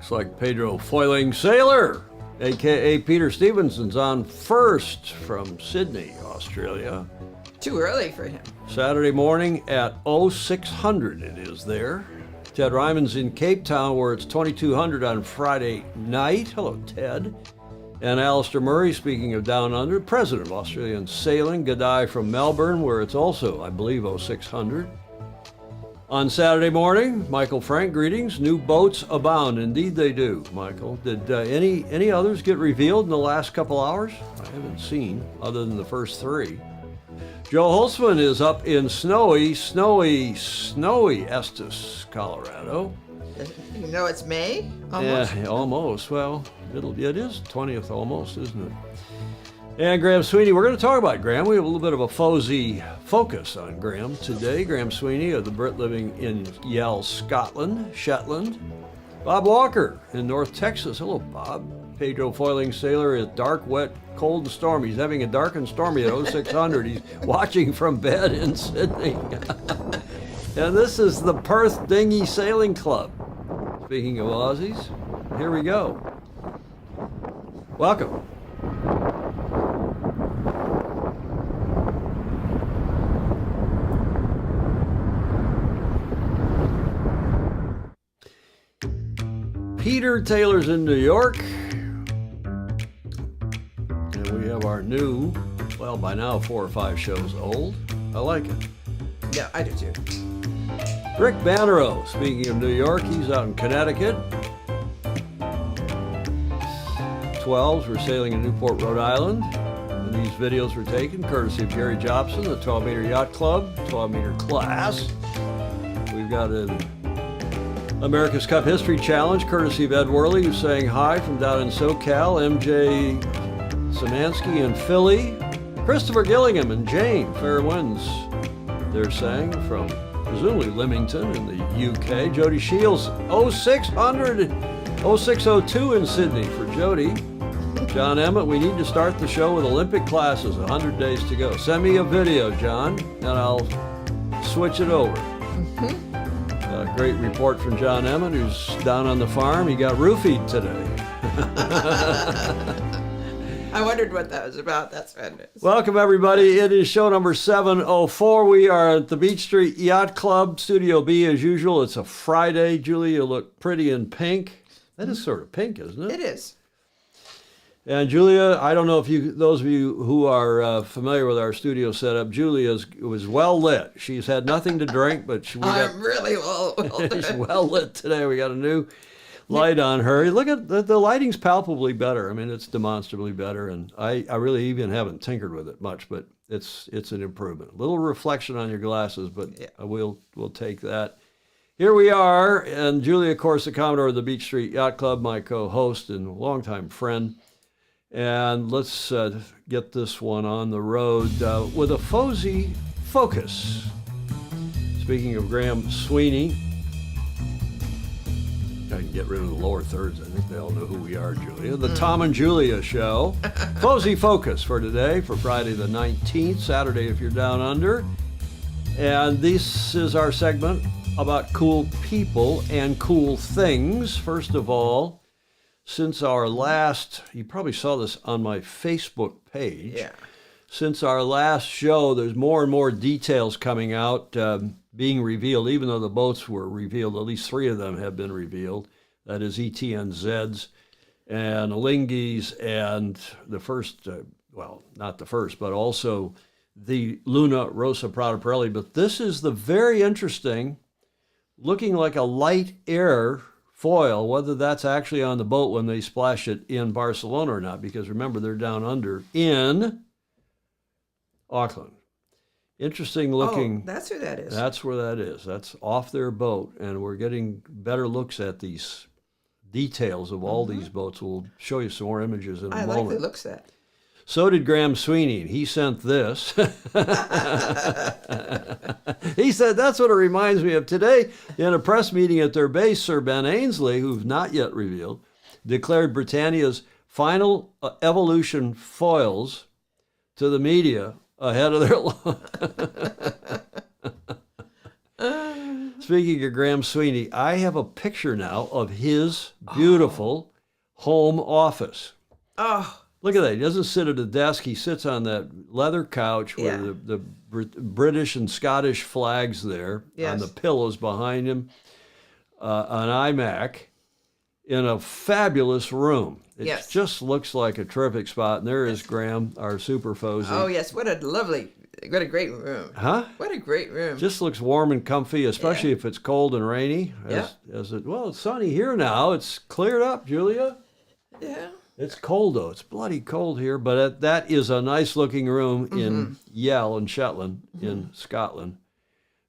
Looks like Pedro Foiling Sailor, a.k.a. Peter Stevenson's on first from Sydney, Australia. Too early for him. Saturday morning at 0600 it is there. Ted Ryman's in Cape Town where it's 2200 on Friday night. Hello, Ted. And Alistair Murray, speaking of Down Under, president of Australian Sailing. G'day from Melbourne where it's also, I believe, 0600. On Saturday morning, Michael Frank, greetings. New boats abound. Indeed they do, Michael. Did any others get revealed in the last couple hours? I haven't seen, other than the first three. Joe Holtzman is up in snowy Estes, Colorado. You know it's May? Almost. Yeah, almost. Well, it is 20th almost, isn't it? And Graham Sweeney, we're going to talk about Graham. We have a little bit of a Fozy focus on Graham today. Graham Sweeney of the Brit living in Yell, Scotland, Shetland. Bob Walker in North Texas. Hello, Bob. Pedro Foiling Sailor is dark, wet, cold, and stormy. He's having a dark and stormy at 0600. He's watching from bed in Sydney. And this is the Perth Dinghy Sailing Club. Speaking of Aussies, here we go. Welcome. Peter Taylor's in New York. And we have our new, well, by now 4 or 5 shows old. I like it. Yeah, I do too. Rick Bannerow, speaking of New York, he's out in Connecticut. 12s were sailing in Newport, Rhode Island. And these videos were taken courtesy of Jerry Jobson, the 12-meter yacht club, 12-meter class. We've got an America's Cup History Challenge, courtesy of Ed Worley, who's saying hi from down in SoCal. MJ Szymanski in Philly. Christopher Gillingham and Jane, fair winds, they're saying, from presumably Leamington in the UK. Jody Shields, 0600, 0602 in Sydney for Jody. John Emmett, we need to start the show with Olympic classes, 100 days to go. Send me a video, John, and I'll switch it over. A great report from John Emmett, who's down on the farm. He got roofied today. I wondered what that was about. That's what it is. Welcome, everybody. It is show number 704. We are at the Beach Street Yacht Club, Studio B, as usual. It's a Friday. Julie, you look pretty in pink. That is sort of pink, isn't it? It is. And Julia, I don't know if those of you who are familiar with our studio setup, Julia was well lit. She's had nothing to drink, but I'm really well she's well lit today. We got a new light on her. Look at the lighting's palpably better. I mean, it's demonstrably better, and I really even haven't tinkered with it much, but it's an improvement. A little reflection on your glasses, but yeah. We'll take that. Here we are, and Julia, of course, the Commodore of the Beach Street Yacht Club, my co-host and longtime friend. And let's get this one on the road with a Fozy focus. Speaking of Graham Sweeney, I can get rid of the lower thirds. I think they all know who we are, Julia. The Tom and Julia Show. Fozy focus for today, for Friday the 19th, Saturday if you're down under. And this is our segment about cool people and cool things. First of all, since our last, you probably saw this on my Facebook page. Yeah. Since our last show, there's more and more details coming out, being revealed, even though the boats were revealed. At least 3 of them have been revealed. That is ETNZs and Alingis and the first, well, not the first, but also the Luna Rosa Prada Pirelli. But this is the very interesting, looking like a light air foil, whether that's actually on the boat when they splash it in Barcelona or not, because remember, they're down under in Auckland. Interesting looking. Oh, that's who that is. That's where that is. That's off their boat, and we're getting better looks at these details of all these boats. We'll show you some more images in a moment. I like the looks of that. So did Graham Sweeney. He sent this. He said, that's what it reminds me of. Today, in a press meeting at their base, Sir Ben Ainslie, who's not yet revealed, declared Britannia's final evolution foils to the media ahead of their Speaking of Graham Sweeney, I have a picture now of his beautiful home office. Oh, Look at that. He doesn't sit at a desk. He sits on that leather couch with the British and Scottish flags there on the pillows behind him, an iMac in a fabulous room. It just looks like a terrific spot. And there is Graham, our super Fozy. Oh, yes. What a great room. Huh? What a great room. Just looks warm and comfy, especially if it's cold and rainy. Well, it's sunny here now. It's cleared up, Julia. Yeah. It's cold, though. It's bloody cold here. But that is a nice-looking room in Yell in Shetland in Scotland.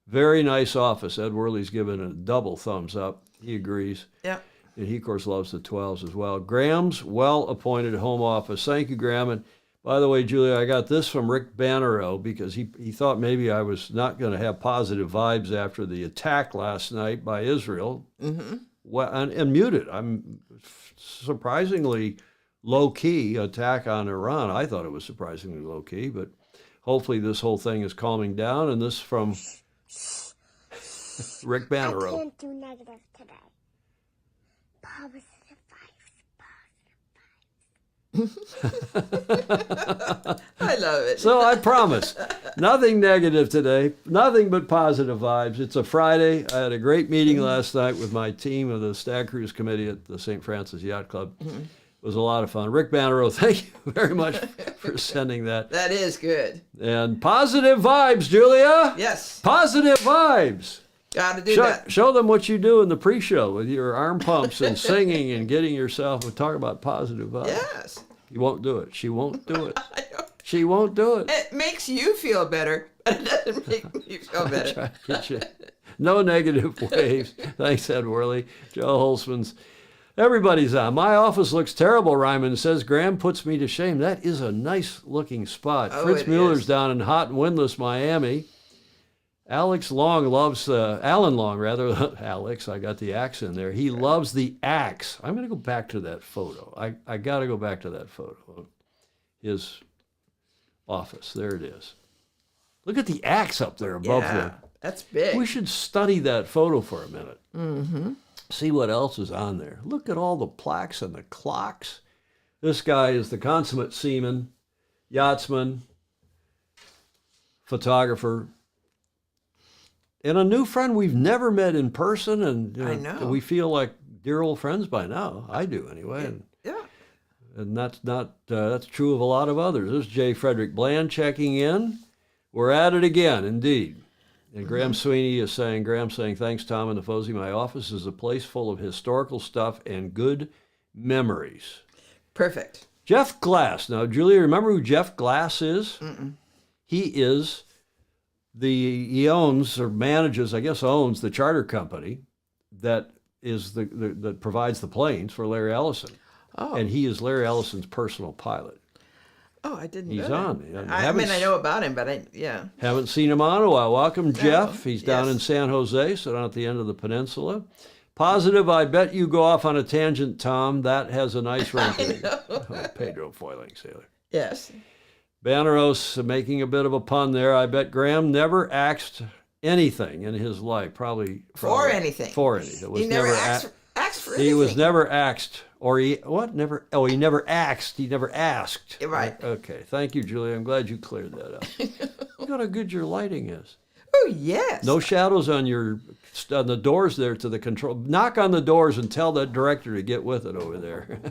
Very nice office. Ed Worley's given a double thumbs up. He agrees. Yeah. And he, of course, loves the 12s as well. Graham's well-appointed home office. Thank you, Graham. And by the way, Julia, I got this from Rick Bannerow because he thought maybe I was not going to have positive vibes after the attack last night by Israel. Well, and muted. I'm surprisingly low-key attack on Iran. I thought it was surprisingly low-key, but hopefully this whole thing is calming down. And this from Rick Bannerow. I can't do negative today. Positive vibes. I love it. So I promise, nothing negative today, nothing but positive vibes. It's a Friday. I had a great meeting last night with my team of the Stag Cruise Committee at the St. Francis Yacht Club. It was a lot of fun. Rick Bannerow, thank you very much for sending that. That is good. And positive vibes, Julia. Yes. Positive vibes. Got to do that. Show them what you do in the pre-show with your arm pumps and singing and getting yourself. We'll talk about positive vibes. Yes. You won't do it. She won't do it. I know. She won't do it. It makes you feel better, but it doesn't make me feel better. Try to get you. No negative waves. Thanks, Ed Worley. Joe Holzman's. Everybody's on. My office looks terrible, Ryman says. Graham puts me to shame. That is a nice-looking spot. Oh, Fritz it Mueller's is. down in hot and windless Miami. Alex Long loves, Alan Long, rather. Alex, I got the axe in there. He loves the axe. I'm going to go back to that photo. I got to go back to that photo of his office. There it is. Look at the axe up there above there. That's big. We should study that photo for a minute. See what else is on there. Look at all the plaques and the clocks. This guy is the consummate seaman, yachtsman, photographer, and a new friend we've never met in person. And I know. We feel like dear old friends by now. I do anyway. Yeah. And that's true of a lot of others. This is J. Frederick Bland checking in. We're at it again, indeed. And Graham Sweeney is saying, thanks, Tom and the Fozy. My office is a place full of historical stuff and good memories. Perfect. Jeff Glass. Now, Julia, remember who Jeff Glass is? He owns or manages, I guess owns the charter company that is that provides the planes for Larry Ellison. Oh. And he is Larry Ellison's personal pilot. Oh, I didn't He's know on. that. I mean, I know about him, but Haven't seen him on a while. Welcome, Jeff. He's down yes. in San Jose, so down at the end of the peninsula. Positive, I bet you go off on a tangent, Tom. That has a nice ring to it. Oh, Pedro Foiling Sailor. Yes. Banneros making a bit of a pun there. I bet Graham never axed anything in his life. Probably For anything. For anything. He never axed for anything. He was never axed. Or he never axed. He never asked. Right. Okay. Thank you, Julia. I'm glad you cleared that up. Look how good your lighting is. Oh, yes. No shadows on the doors there to the control. Knock on the doors and tell that director to get with it over there.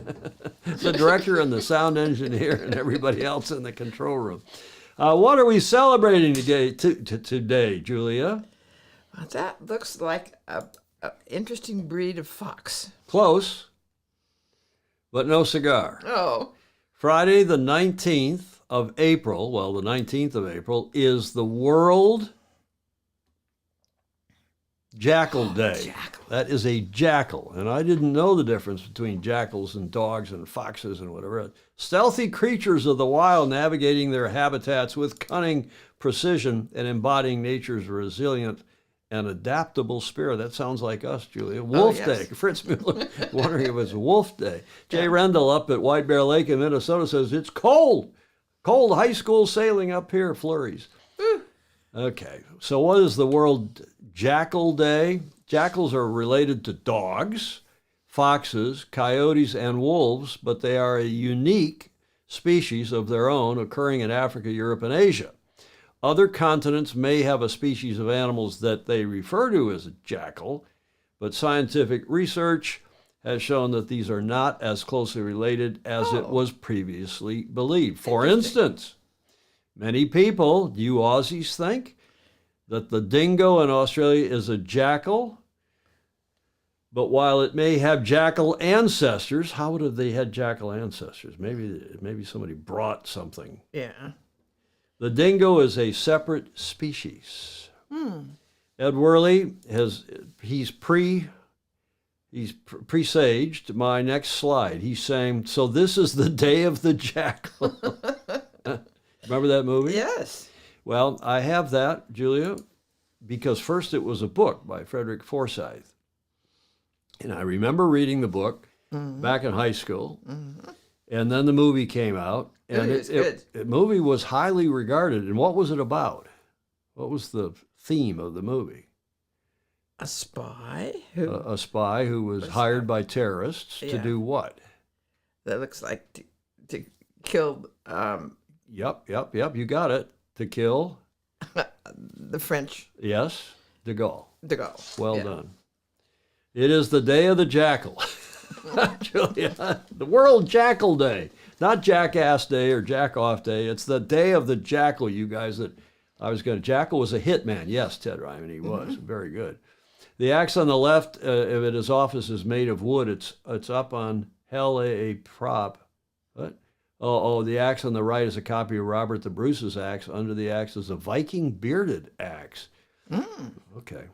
The director and the sound engineer and everybody else in the control room. What are we celebrating today, Julia? Well, that looks like a interesting breed of fox. Close, but no cigar. Oh. Friday the 19th of April, the 19th of April, is the World Jackal Day. Jackal. That is a jackal. And I didn't know the difference between jackals and dogs and foxes and whatever. Stealthy creatures of the wild navigating their habitats with cunning precision and embodying nature's resilient and adaptable spirit. That sounds like us, Julia. Wolf Day. Fritz Mueller wondering if it's Wolf Day. Jay Rendell up at White Bear Lake in Minnesota says, it's cold. Cold high school sailing up here, flurries. Okay, so what is the World Jackal Day? Jackals are related to dogs, foxes, coyotes, and wolves, but they are a unique species of their own occurring in Africa, Europe, and Asia. Other continents may have a species of animals that they refer to as a jackal, but scientific research has shown that these are not as closely related as it was previously believed. For instance, many people, you Aussies, think that the dingo in Australia is a jackal, but while it may have jackal ancestors, how would have they had jackal ancestors? Maybe somebody brought something. Yeah. The dingo is a separate species. Ed Worley he's presaged my next slide. He's saying, so this is the day of the jackal. Remember that movie? Yes. Well, I have that, Julia, because first it was a book by Frederick Forsyth. And I remember reading the book back in high school. And then the movie came out. And the movie was highly regarded. And what was it about? What was the theme of the movie? A spy A spy who was hired by terrorists to do what? That looks like to kill Yep, you got it. To kill? the French Yes, de Gaulle. de Gaulle. Well done. It is the day of the jackal. Julia, the World Jackal Day. Not Jackass Day or Jack Off Day. It's the day of the jackal, you guys. Jackal was a hitman. Yes, Ted Ryman, he was. Very good. The axe on the left of his office is made of wood. It's up on a prop. What? Oh, the axe on the right is a copy of Robert the Bruce's axe. Under the axe is a Viking bearded axe. Okay.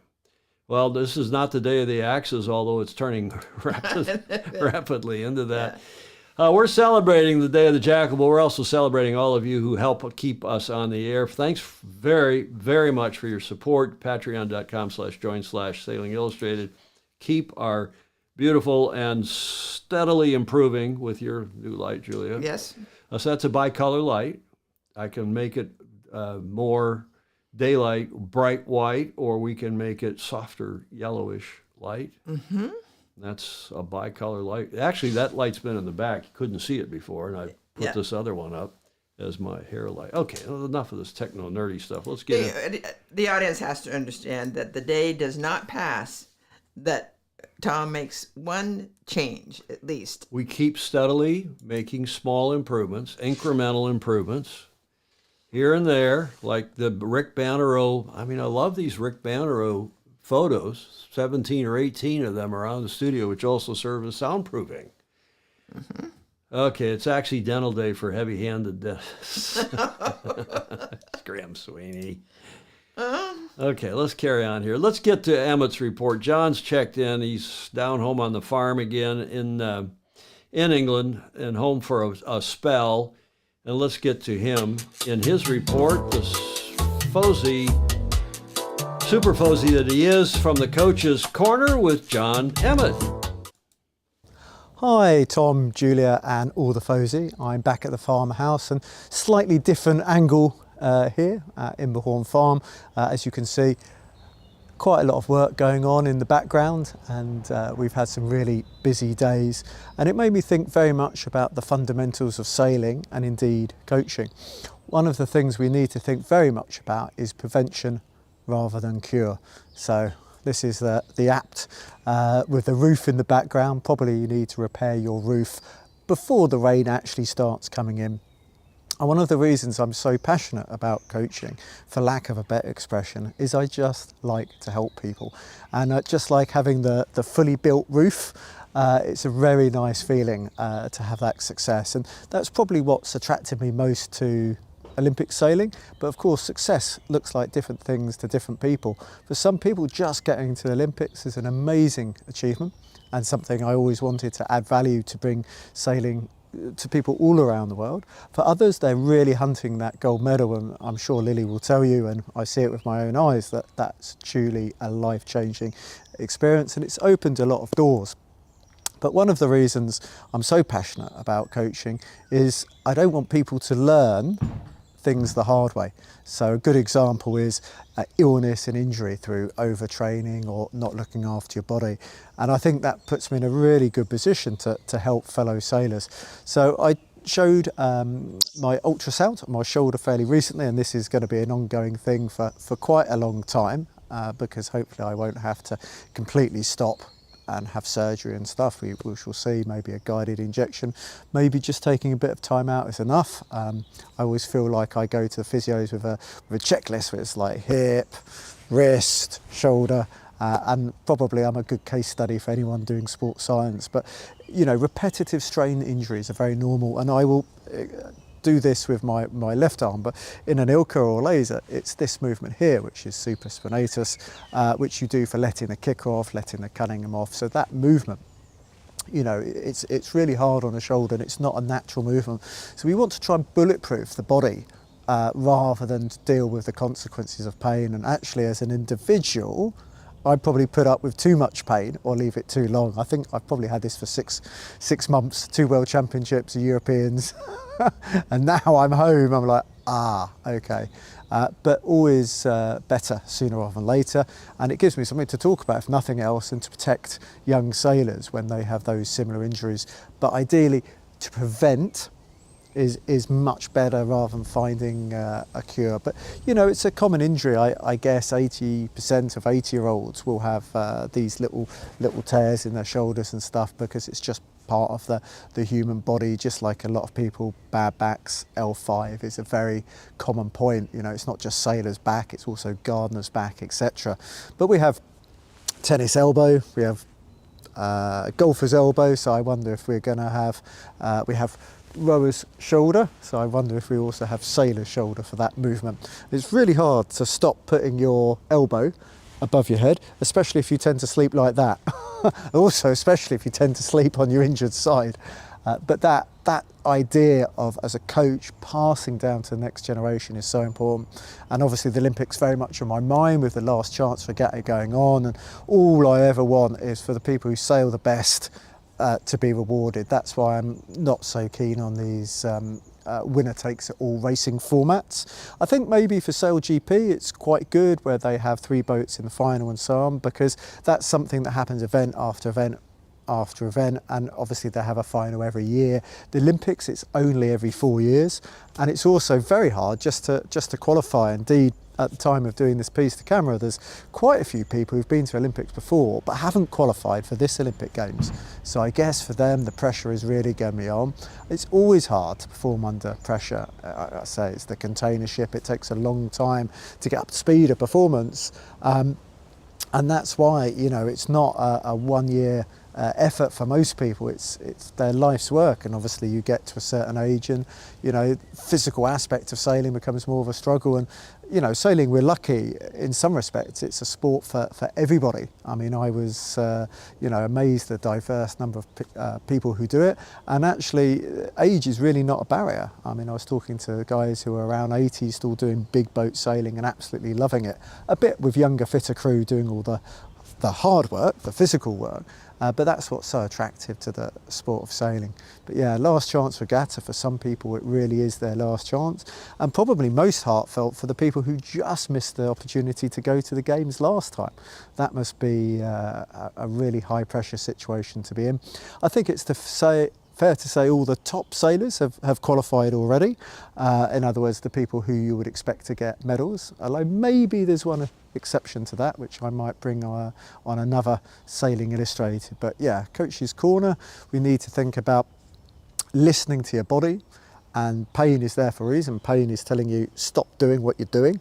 Well, this is not the day of the axes, although it's turning rapidly into that. We're celebrating the Day of the Jackal, but we're also celebrating all of you who help keep us on the air. Thanks very, very much for your support. Patreon.com/join/Sailing Illustrated. Keep our beautiful and steadily improving with your new light, Julia. Yes. So that's a bicolor light. I can make it more daylight, bright white, or we can make it softer yellowish light. That's a bicolor light. Actually, that light's been in the back. You couldn't see it before, and I put this other one up as my hair light. Okay, enough of this techno-nerdy stuff. Let's get it. The audience has to understand that the day does not pass that Tom makes one change, at least. We keep steadily making small improvements, incremental improvements, here and there, like the Rick Bannerow. I mean, I love these Rick Bannerow photos. 17 or 18 of them around the studio, which also serve as soundproofing. Okay, it's accidental day for heavy-handed dentists. Graham Sweeney. Okay, let's carry on here. Let's get to Emmett's report. John's checked in. He's down home on the farm again in England and home for a spell. And let's get to him in his report. The Super Fozy that he is, from the Coach's Corner with John Emmett. Hi Tom, Julia and all the Fozy. I'm back at the farmhouse and slightly different angle here at Imberhorn Farm. As you can see, quite a lot of work going on in the background, and we've had some really busy days, and it made me think very much about the fundamentals of sailing and indeed coaching. One of the things we need to think very much about is prevention rather than cure. So this is the apt with the roof in the background. Probably you need to repair your roof before the rain actually starts coming in. And one of the reasons I'm so passionate about coaching, for lack of a better expression, is I just like to help people. And just like having the fully built roof, it's a very nice feeling to have that success. And that's probably what's attracted me most to Olympic sailing. But of course, success looks like different things to different people. For some people, just getting to the Olympics is an amazing achievement and something I always wanted to add value to bring sailing to people all around the world. For others, they're really hunting that gold medal, and I'm sure Lily will tell you, and I see it with my own eyes, that that's truly a life-changing experience, and it's opened a lot of doors. But one of the reasons I'm so passionate about coaching is I don't want people to learn things the hard way. So a good example is illness and injury through overtraining or not looking after your body. And I think that puts me in a really good position to help fellow sailors. So I showed my ultrasound on my shoulder fairly recently, and this is going to be an ongoing thing for quite a long time, because hopefully I won't have to completely stop and have surgery and stuff. We shall see. Maybe a guided injection, maybe just taking a bit of time out is enough. I always feel like I go to the physios with a checklist where it's like hip, wrist, shoulder, and probably I'm a good case study for anyone doing sports science. But you know, repetitive strain injuries are very normal, and I will do this with my left arm, but in an Ilka or laser, it's this movement here, which is supraspinatus, which you do for letting the kick off, letting the cunningham off. So that movement, you know, it's really hard on the shoulder, and it's not a natural movement. So we want to try and bulletproof the body rather than deal with the consequences of pain. And actually, as an individual, I'd probably put up with too much pain or leave it too long. I think I've probably had this for six months, 2 World Championships, Europeans, and now I'm home. I'm like, okay. But always better sooner rather than later. And it gives me something to talk about, if nothing else, and to protect young sailors when they have those similar injuries. But ideally, to prevent is much better rather than finding a cure. But you know, it's a common injury. I guess 80% of 80-year-olds will have these little tears in their shoulders and stuff, because it's just part of the human body. Just like a lot of people, bad backs, L5 is a very common point. You know, it's not just sailors' back, it's also gardeners' back, etc. But we have tennis elbow, we have golfer's elbow, so I wonder if we're going to have we have rower's shoulder, so I wonder if we also have sailor's shoulder for that movement. It's really hard to stop putting your elbow above your head, especially if you tend to sleep like that. Also, especially if you tend to sleep on your injured side. But that idea of, as a coach, passing down to the next generation is so important. And obviously the Olympics very much on my mind, with the last chance regatta going on, and all I ever want is for the people who sail the best to be rewarded. That's why I'm not so keen on these winner takes it all racing formats. I think maybe for Sail GP it's quite good where they have 3 boats in the final and so on, because that's something that happens event after event after event, and obviously they have a final every year. The Olympics, it's only every 4 years, and it's also very hard just to qualify. Indeed, at the time of doing this piece to camera, there's quite a few people who've been to Olympics before but haven't qualified for this Olympic Games. So I guess for them the pressure is really going to be on. It's always hard to perform under pressure. I say it's the container ship, it takes a long time to get up to speed of performance, and that's why, you know, it's not a 1 year effort for most people. It's their life's work, and obviously you get to a certain age and, you know, physical aspect of sailing becomes more of a struggle. And you know, sailing, we're lucky in some respects, it's a sport for everybody. I mean, I was you know, amazed at the diverse number of people who do it, and actually age is really not a barrier. I mean, I was talking to guys who are around 80 still doing big boat sailing and absolutely loving it, a bit with younger, fitter crew doing all the hard work, the physical work, but that's what's so attractive to the sport of sailing. But yeah, last chance regatta, for some people it really is their last chance, and probably most heartfelt for the people who just missed the opportunity to go to the games last time. That must be a really high pressure situation to be in. I think it's fair to say all the top sailors have qualified already. In other words, the people who you would expect to get medals, although maybe there's one exception to that, which I might bring on another Sailing Illustrated. But yeah, Coach's Corner, we need to think about listening to your body, and pain is there for a reason. Pain is telling you stop doing what you're doing.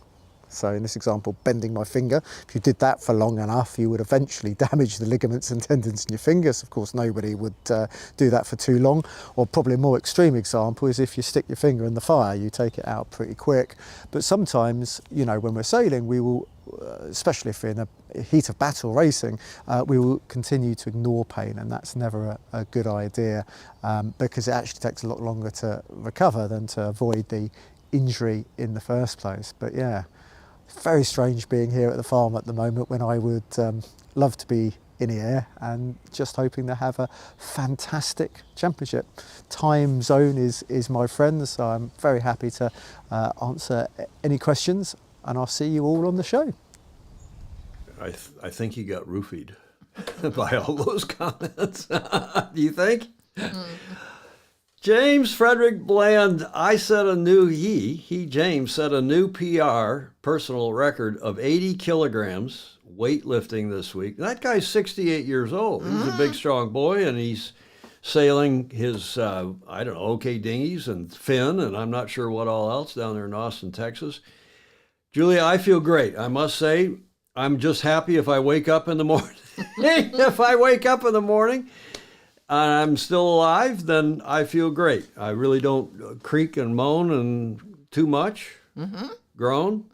So in this example, bending my finger, if you did that for long enough, you would eventually damage the ligaments and tendons in your fingers. Of course, nobody would do that for too long. Or probably a more extreme example is if you stick your finger in the fire, you take it out pretty quick. But sometimes, you know, when we're sailing, we will, especially if we're in a heat of battle racing, we will continue to ignore pain, and that's never a good idea, because it actually takes a lot longer to recover than to avoid the injury in the first place. But yeah, very strange being here at the farm at the moment when I would love to be in the air, and just hoping to have a fantastic championship. Time zone is my friend, so I'm very happy to answer any questions, and I'll see you all on the show. I think you got roofied by all those comments. Do you think? James Frederick Bland, James set a new PR, personal record of 80 kilograms weightlifting this week. That guy's 68 years old. He's a big, strong boy, and he's sailing his, OK dinghies and Finn, and I'm not sure what all else down there in Austin, Texas. Julia, I feel great. I must say, I'm just happy if I wake up in the morning. If I wake up in the morning and I'm still alive, then I feel great. I really don't creak and moan and too much, groan.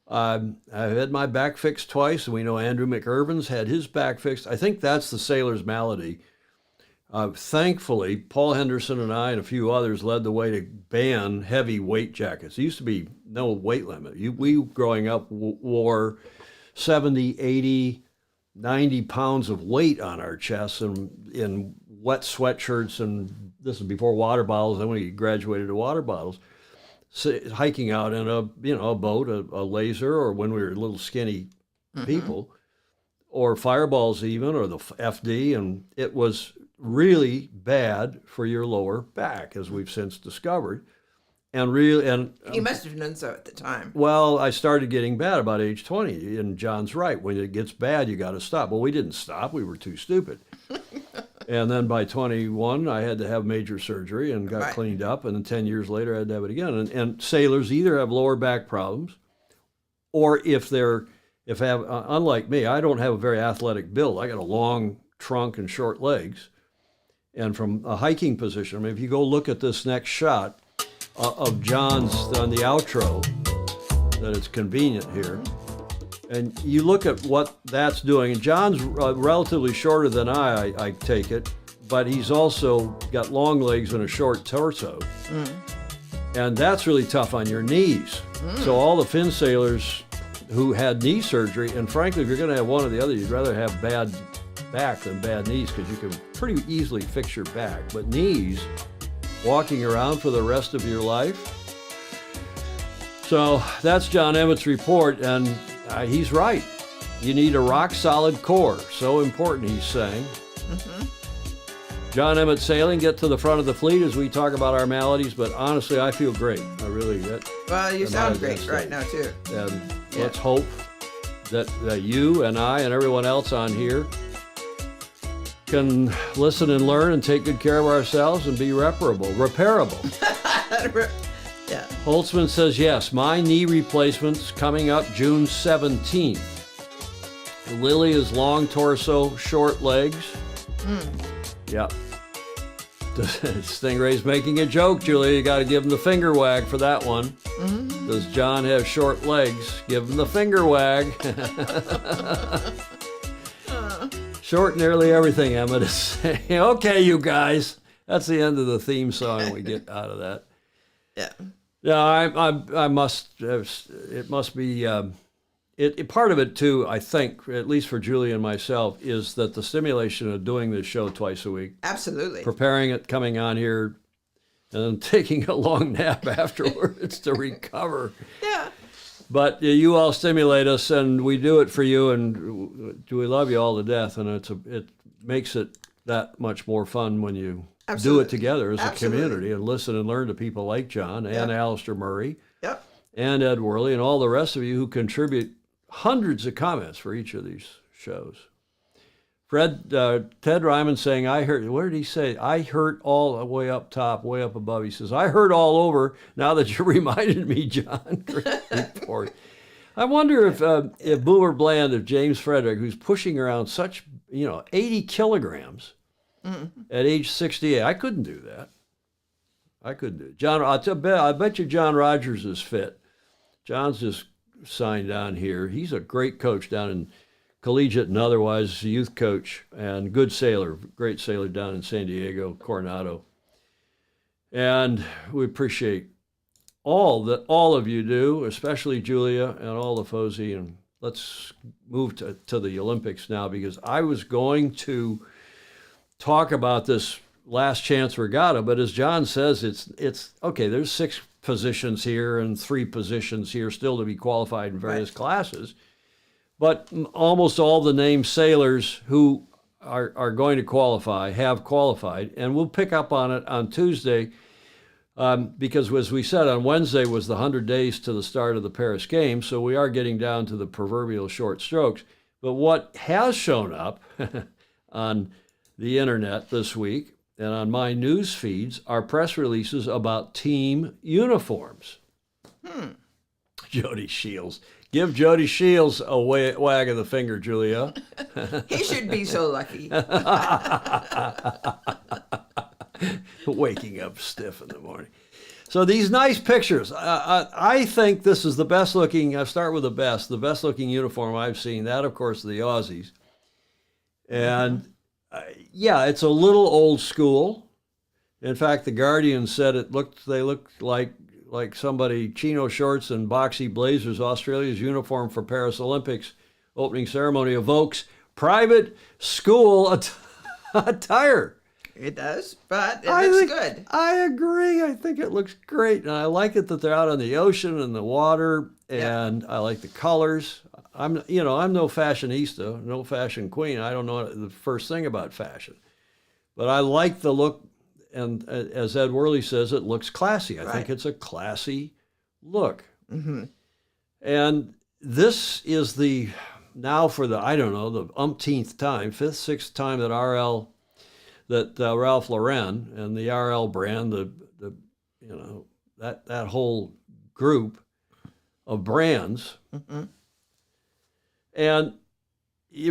I've had my back fixed twice, and we know Andrew McIrvin's had his back fixed. I think that's the sailor's malady. Thankfully, Paul Henderson and I and a few others led the way to ban heavy weight jackets. There used to be no weight limit. We growing up, wore 70, 80, 90 pounds of weight on our chests and in wet sweatshirts, and this is before water bottles. Then we graduated to water bottles, hiking out in a boat, a laser, or when we were little skinny people, or fireballs even, or the FD, and it was really bad for your lower back, as we've since discovered. And you must have known so at the time. Well, I started getting bad about age 20, and John's right. When it gets bad, you got to stop. Well, we didn't stop. We were too stupid. And then by 21, I had to have major surgery and got cleaned up. And then 10 years later, I had to have it again. And sailors either have lower back problems, or unlike me, I don't have a very athletic build. I got a long trunk and short legs. And from a hiking position, I mean, if you go look at this next shot of John's on the outro, that it's convenient here, and you look at what that's doing, and John's relatively shorter than I take it, but he's also got long legs and a short torso, and that's really tough on your knees. So all the fin sailors who had knee surgery, and frankly, if you're going to have one or the other, you'd rather have bad back than bad knees, because you can pretty easily fix your back, but knees, walking around for the rest of your life. So that's John Emmett's report, and he's right. You need a rock-solid core. So important, he's saying. John Emmett Sailing, get to the front of the fleet as we talk about our maladies, but honestly, I feel great. I really do. Well, you sound great right now, too. And let's hope that you and I and everyone else on here can listen and learn and take good care of ourselves and be repairable. Yeah. Holtzman says, yes, my knee replacement's coming up June 17th. Lily is long torso, short legs. Yep. Stingray's making a joke, Julia. You got to give him the finger wag for that one. Does John have short legs? Give him the finger wag. Short nearly everything, Emmett is saying. Okay, you guys. That's the end of the theme song. We get out of that. Yeah. Yeah, I must. It must be. Part of it too, I think, at least for Julie and myself, is that the stimulation of doing this show twice a week. Absolutely. Preparing it, coming on here, and then taking a long nap afterwards to recover. Yeah. But you all stimulate us, and we do it for you, and we love you all to death, and it makes it that much more fun when you do it together as a community and listen and learn to people like John and Alistair Murray and Ed Worley and all the rest of you who contribute hundreds of comments for each of these shows. Ted Ryman saying, I heard, what did he say? I heard all the way up top, way up above. He says, I heard all over now that you reminded me, John. Great report. I wonder if Boomer Bland, if James Frederick, who's pushing around such, 80 kilograms at age 68, I couldn't do that. I couldn't do it. John, I bet you John Rogers is fit. John's just signed down here. He's a great coach down in collegiate and otherwise, youth coach and good sailor, great sailor down in San Diego, Coronado. And we appreciate all that all of you do, especially Julia and all the Fozy and let's move to the Olympics now, because I was going to talk about this last chance regatta, but as John says, it's okay. There's 6 positions here and 3 positions here still to be qualified in various classes, but almost all the named sailors who are going to qualify have qualified, and we'll pick up on it on Tuesday. Because as we said, on Wednesday was the 100 days to the start of the Paris Games, so we are getting down to the proverbial short strokes. But what has shown up on the internet this week and on my news feeds are press releases about team uniforms. Jody Shields. Give Jody Shields a wag of the finger, Julia. He should be so lucky. Waking up stiff in the morning. So these nice pictures, I think this is the best looking, I start with the best looking uniform I've seen. That, of course, the Aussies. And yeah, it's a little old school. In fact, the Guardian said they looked like somebody, chino shorts and boxy blazers. Australia's uniform for Paris Olympics opening ceremony evokes private school attire. It does, but it looks good. I agree. I think it looks great. And I like it that they're out on the ocean and the water, and I like the colors. I'm no fashionista, no fashion queen. I don't know the first thing about fashion. But I like the look, and as Ed Worley says, it looks classy. I think it's a classy look. Mm-hmm. And this is now for the umpteenth time, 5th, 6th time that Ralph Lauren and the RL brand, that whole group of brands, and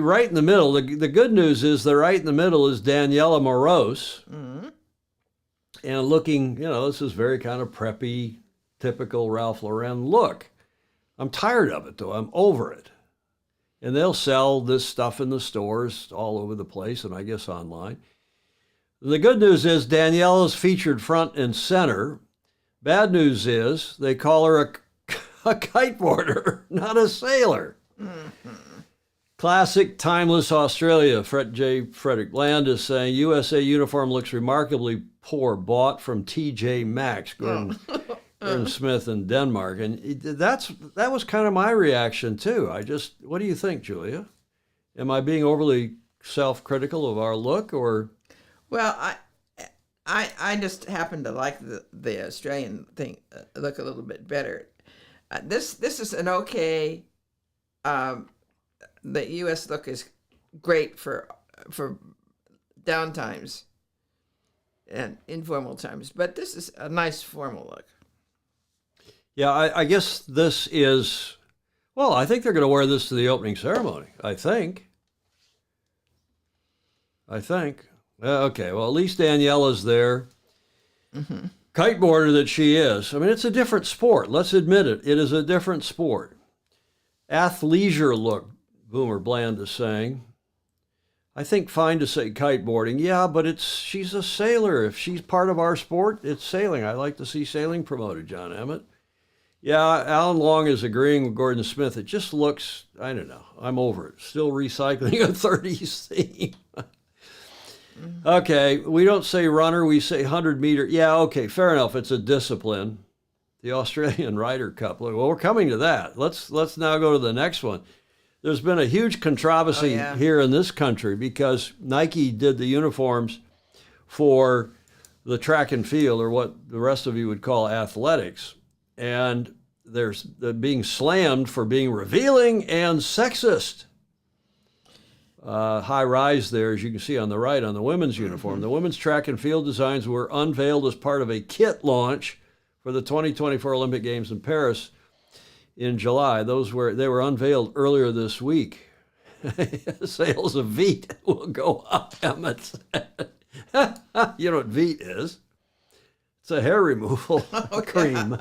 right in the middle, the good news is that right in the middle is Daniela Moros, and looking, this is very kind of preppy, typical Ralph Lauren look. I'm tired of it though. I'm over it, and they'll sell this stuff in the stores all over the place, and I guess online. The good news is Daniela's featured front and center. Bad news is they call her a kiteboarder, not a sailor. Mm-hmm. Classic timeless Australia. Frederick Land is saying USA uniform looks remarkably poor, bought from TJ Maxx, Gordon Smith in Denmark. And that was kind of my reaction too. What do you think, Julia? Am I being overly self-critical of our look, or? Well, I just happen to like the Australian thing look a little bit better. This is an okay. The U.S. look is great for downtimes and informal times, but this is a nice formal look. Yeah, I guess this is. Well, I think they're going to wear this to the opening ceremony. I think. Okay, well, at least Daniela's there. Mm-hmm. Kiteboarder that she is. I mean, it's a different sport. Let's admit it. It is a different sport. Athleisure look, Boomer Bland is saying. I think fine to say kiteboarding. Yeah, but she's a sailor. If she's part of our sport, it's sailing. I like to see sailing promoted, John Emmett. Yeah, Alan Long is agreeing with Gordon Smith. It just looks, I don't know. I'm over it. Still recycling a 30s theme. Okay, we don't say runner, we say 100-meter. Yeah, okay, fair enough. It's a discipline. The Australian Ryder Cup. Well, we're coming to that. Let's now go to the next one. There's been a huge controversy here in this country because Nike did the uniforms for the track and field, or what the rest of you would call athletics, and they're being slammed for being revealing and sexist. High rise there, as you can see on the right, on the women's uniform. Mm-hmm. The women's track and field designs were unveiled as part of a kit launch for the 2024 Olympic Games in Paris in July. They were unveiled earlier this week. Sales of Veet will go up, Emmett said. You know what Veet is? It's a hair removal cream.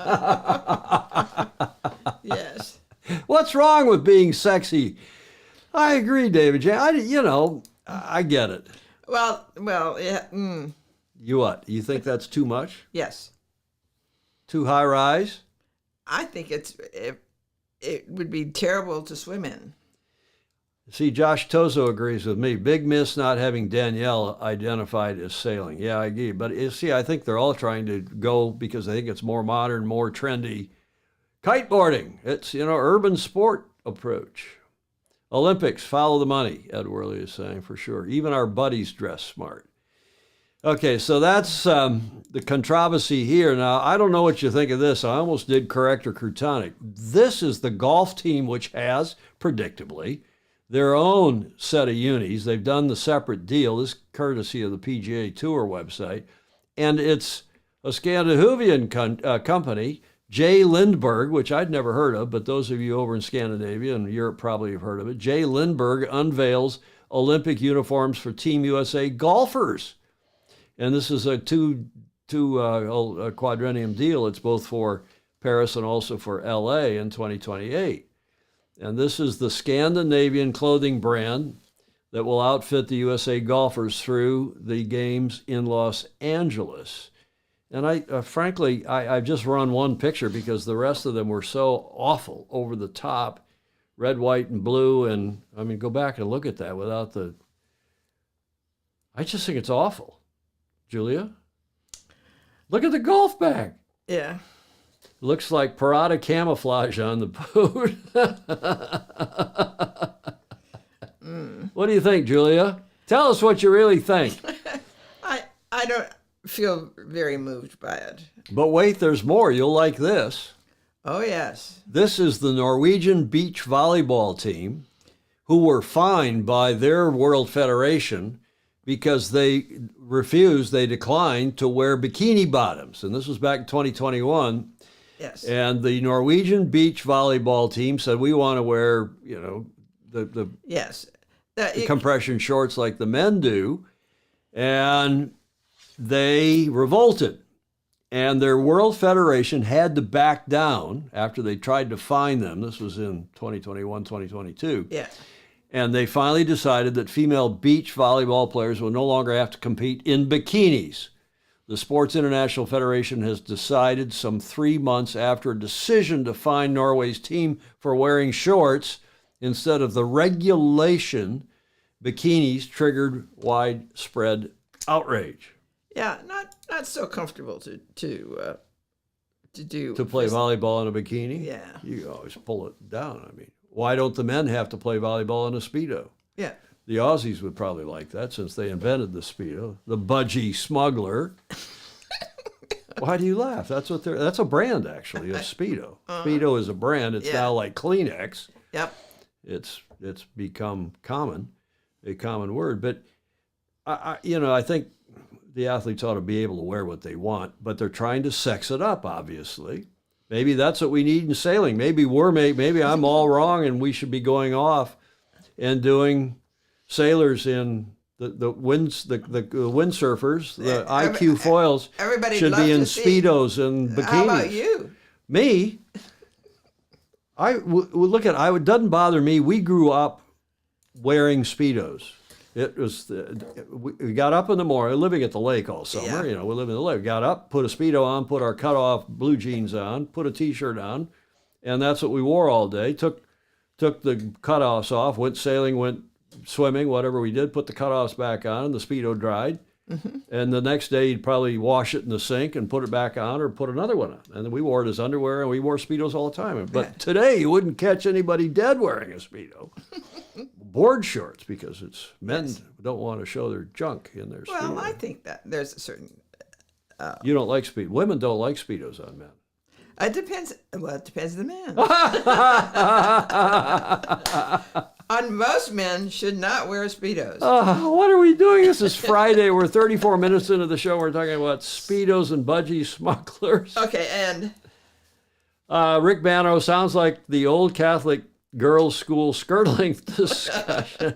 Yes. What's wrong with being sexy? I agree, David J. I get it. Well, yeah. You what? You think that's too much? Yes. Too high rise? I think it would be terrible to swim in. See, Josh Tozo agrees with me. Big miss not having Danielle identified as sailing. Yeah, I agree. But see, I think they're all trying to go because they think it's more modern, more trendy. Kiteboarding, it's, urban sport approach. Olympics, follow the money, Ed Worley is saying for sure. Even our buddies dress smart. Okay, so that's the controversy here. Now, I don't know what you think of this. I almost did correct or Crutonic. This is the golf team which has, predictably, their own set of unis. They've done the separate deal. This is courtesy of the PGA Tour website. And it's a Scandinavian company, J. Lindberg, which I'd never heard of, but those of you over in Scandinavia and Europe probably have heard of it. J. Lindberg unveils Olympic uniforms for Team USA golfers. And this is a two quadrennium deal. It's both for Paris and also for LA in 2028. And this is the Scandinavian clothing brand that will outfit the USA golfers through the games in Los Angeles. And I've just run one picture because the rest of them were so awful, over the top, red, white, and blue. And I mean, go back and look at that without I just think it's awful. Julia? Look at the golf bag. Yeah. Looks like Parada camouflage on the boot. What do you think, Julia? Tell us what you really think. I don't feel very moved by it. But wait, there's more. You'll like this. Oh, yes. This is the Norwegian beach volleyball team who were fined by their World Federation because they declined to wear bikini bottoms. And this was back in 2021. Yes. And the Norwegian beach volleyball team said, we want to wear, the yes. the compression shorts like the men do. And they revolted. And their World Federation had to back down after they tried to fine them. This was in 2021, 2022. Yeah. And they finally decided that female beach volleyball players will no longer have to compete in bikinis. The Sports International Federation has decided some 3 months after a decision to fine Norway's team for wearing shorts instead of the regulation, bikinis triggered widespread outrage. Yeah, not so comfortable to play volleyball in a bikini? Yeah. You always pull it down. I mean, why don't the men have to play volleyball in a Speedo? Yeah. The Aussies would probably like that since they invented the Speedo. The budgie smuggler. Why do you laugh? That's a brand, actually, of Speedo. Speedo is a brand. It's now like Kleenex. Yep. It's become a common word. But, I think the athletes ought to be able to wear what they want, but they're trying to sex it up, obviously. Maybe that's what we need in sailing. Maybe I'm all wrong and we should be going off and doing sailors in the windsurfers, the IQ foils should be in Speedos and bikinis. How about you? Me? It doesn't bother me. We grew up wearing Speedos. It was, we got up in the morning, living at the lake all summer, we live in the lake. Got up, put a Speedo on, put our cut-off blue jeans on, put a T-shirt on, and that's what we wore all day. Took the cut-offs off, went sailing, went swimming, whatever we did, put the cut-offs back on, and the Speedo dried. Mm-hmm. And the next day, you'd probably wash it in the sink and put it back on or put another one on. And then we wore it as underwear, and we wore Speedos all the time. But today, you wouldn't catch anybody dead wearing a Speedo. Board shorts, because men don't want to show their junk in their Speedo. Well, I think that there's a certain... You don't like Speedo. Women don't like Speedos on men. It depends. Well, it depends on the man. On most men should not wear Speedos. What are we doing? This is Friday. We're 34 minutes into the show. We're talking about Speedos and budgie smugglers. Okay, and... Rick Bano sounds like the old Catholic girls' school skirt length discussion.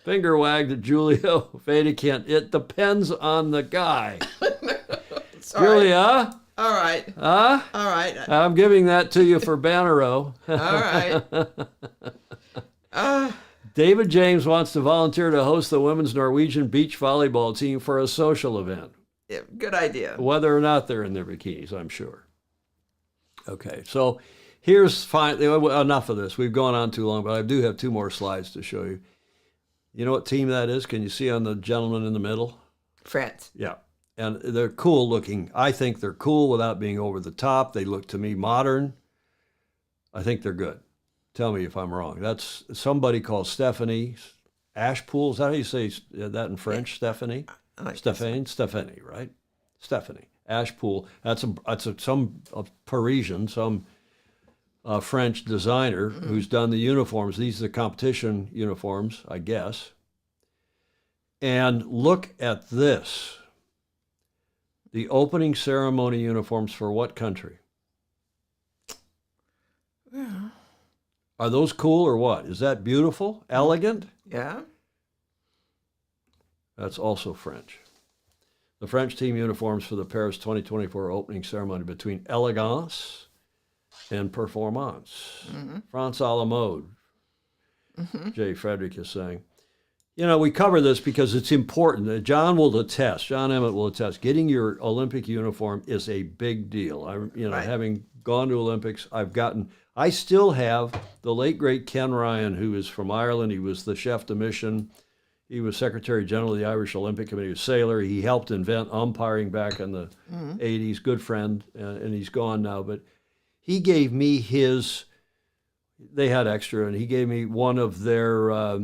Finger wagged at Julio Vatican. It depends on the guy. Julia? All right. Huh? All right. I'm giving that to you for Bannero. All right. David James wants to volunteer to host the women's Norwegian beach volleyball team for a social event. Yeah, good idea. Whether or not they're in their bikinis, I'm sure. Okay, so Here's fine. Enough of this. We've gone on too long, but I do have 2 more slides to show you. You know what team that is? Can you see on the gentleman in the middle? France. Yeah. And they're cool looking. I think they're cool without being over the top. They look to me modern. I think they're good. Tell me if I'm wrong. That's somebody called Stephanie Ashpool. Is that how you say that in French? Stephanie? Stephanie, right? Stephanie Ashpool. That's some Parisian, some French designer who's done the uniforms. These are the competition uniforms, I guess. And look at this. The opening ceremony uniforms for what country? Yeah. Are those cool or what? Is that beautiful? Elegant? Yeah. That's also French. The French team uniforms for the Paris 2024 opening ceremony between elegance and performance. France à la mode, Jay Frederick is saying. You know, we cover this because it's important. John Emmett will attest, getting your Olympic uniform is a big deal. Having gone to Olympics, I still have the late, great Ken Ryan, who is from Ireland. He was the chef de mission. He was Secretary General of the Irish Olympic Committee, a sailor. He helped invent umpiring back in the 80s, good friend, and he's gone now. But he gave me they had extra, and he gave me one of their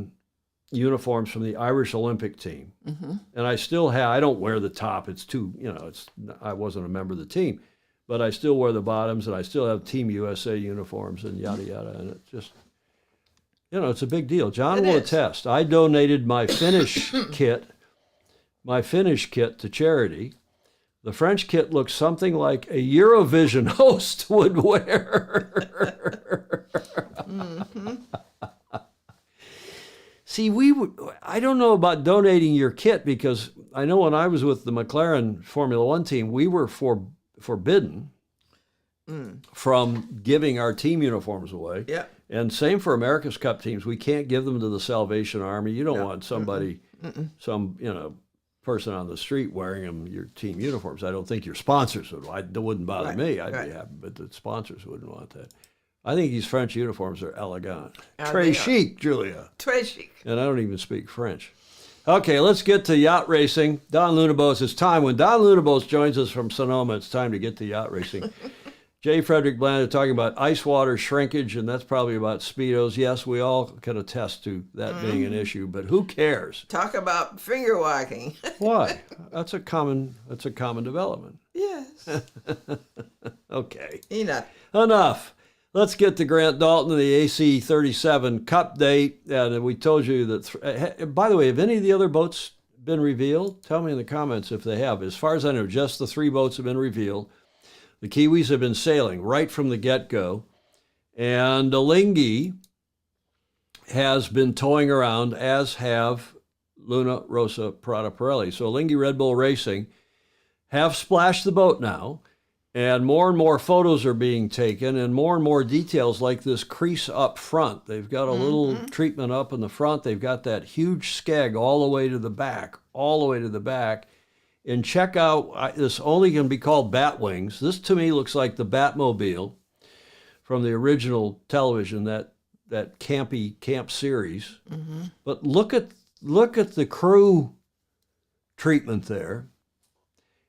uniforms from the Irish Olympic team. And I still have, I don't wear the top. It's too, I wasn't a member of the team. But I still wear the bottoms, and I still have Team USA uniforms and yada, yada. And it just, it's a big deal. John will attest. I donated my Finnish kit to charity. The French kit looks something like a Eurovision host would wear. See, I don't know about donating your kit, because I know when I was with the McLaren Formula One team, we were forbidden from giving our team uniforms away. Yeah. And same for America's Cup teams. We can't give them to the Salvation Army. You don't want somebody, some person on the street wearing them your team uniforms. I don't think your sponsors would. It wouldn't bother me. I'd be happy, but the sponsors wouldn't want that. I think these French uniforms are elegant. Très chic, Julia. Très chic. And I don't even speak French. Okay, let's get to yacht racing. Don Lunabos, it's time. When Don Lunabos joins us from Sonoma, it's time to get to yacht racing. Jay Frederick Bland talking about ice water shrinkage, and that's probably about Speedos. Yes, we all can attest to that being an issue, but who cares? Talk about finger wagging. Why? That's a common development. Yes. Okay. Enough. Let's get to Grant Dalton and the AC-37 Cup date. And we told you that, by the way, have any of the other boats been revealed? Tell me in the comments if they have. As far as I know, just the 3 boats have been revealed. The Kiwis have been sailing right from the get-go. And Alinghi has been towing around, as have Luna Rossa Prada Pirelli. So Alinghi Red Bull Racing have splashed the boat now. And more photos are being taken, and more details, like this crease up front. They've got a little treatment up in the front. They've got that huge skeg all the way to the back. And check out, this only can be called bat wings. This to me looks like the Batmobile from the original television, that camp series. But look at the crew treatment there.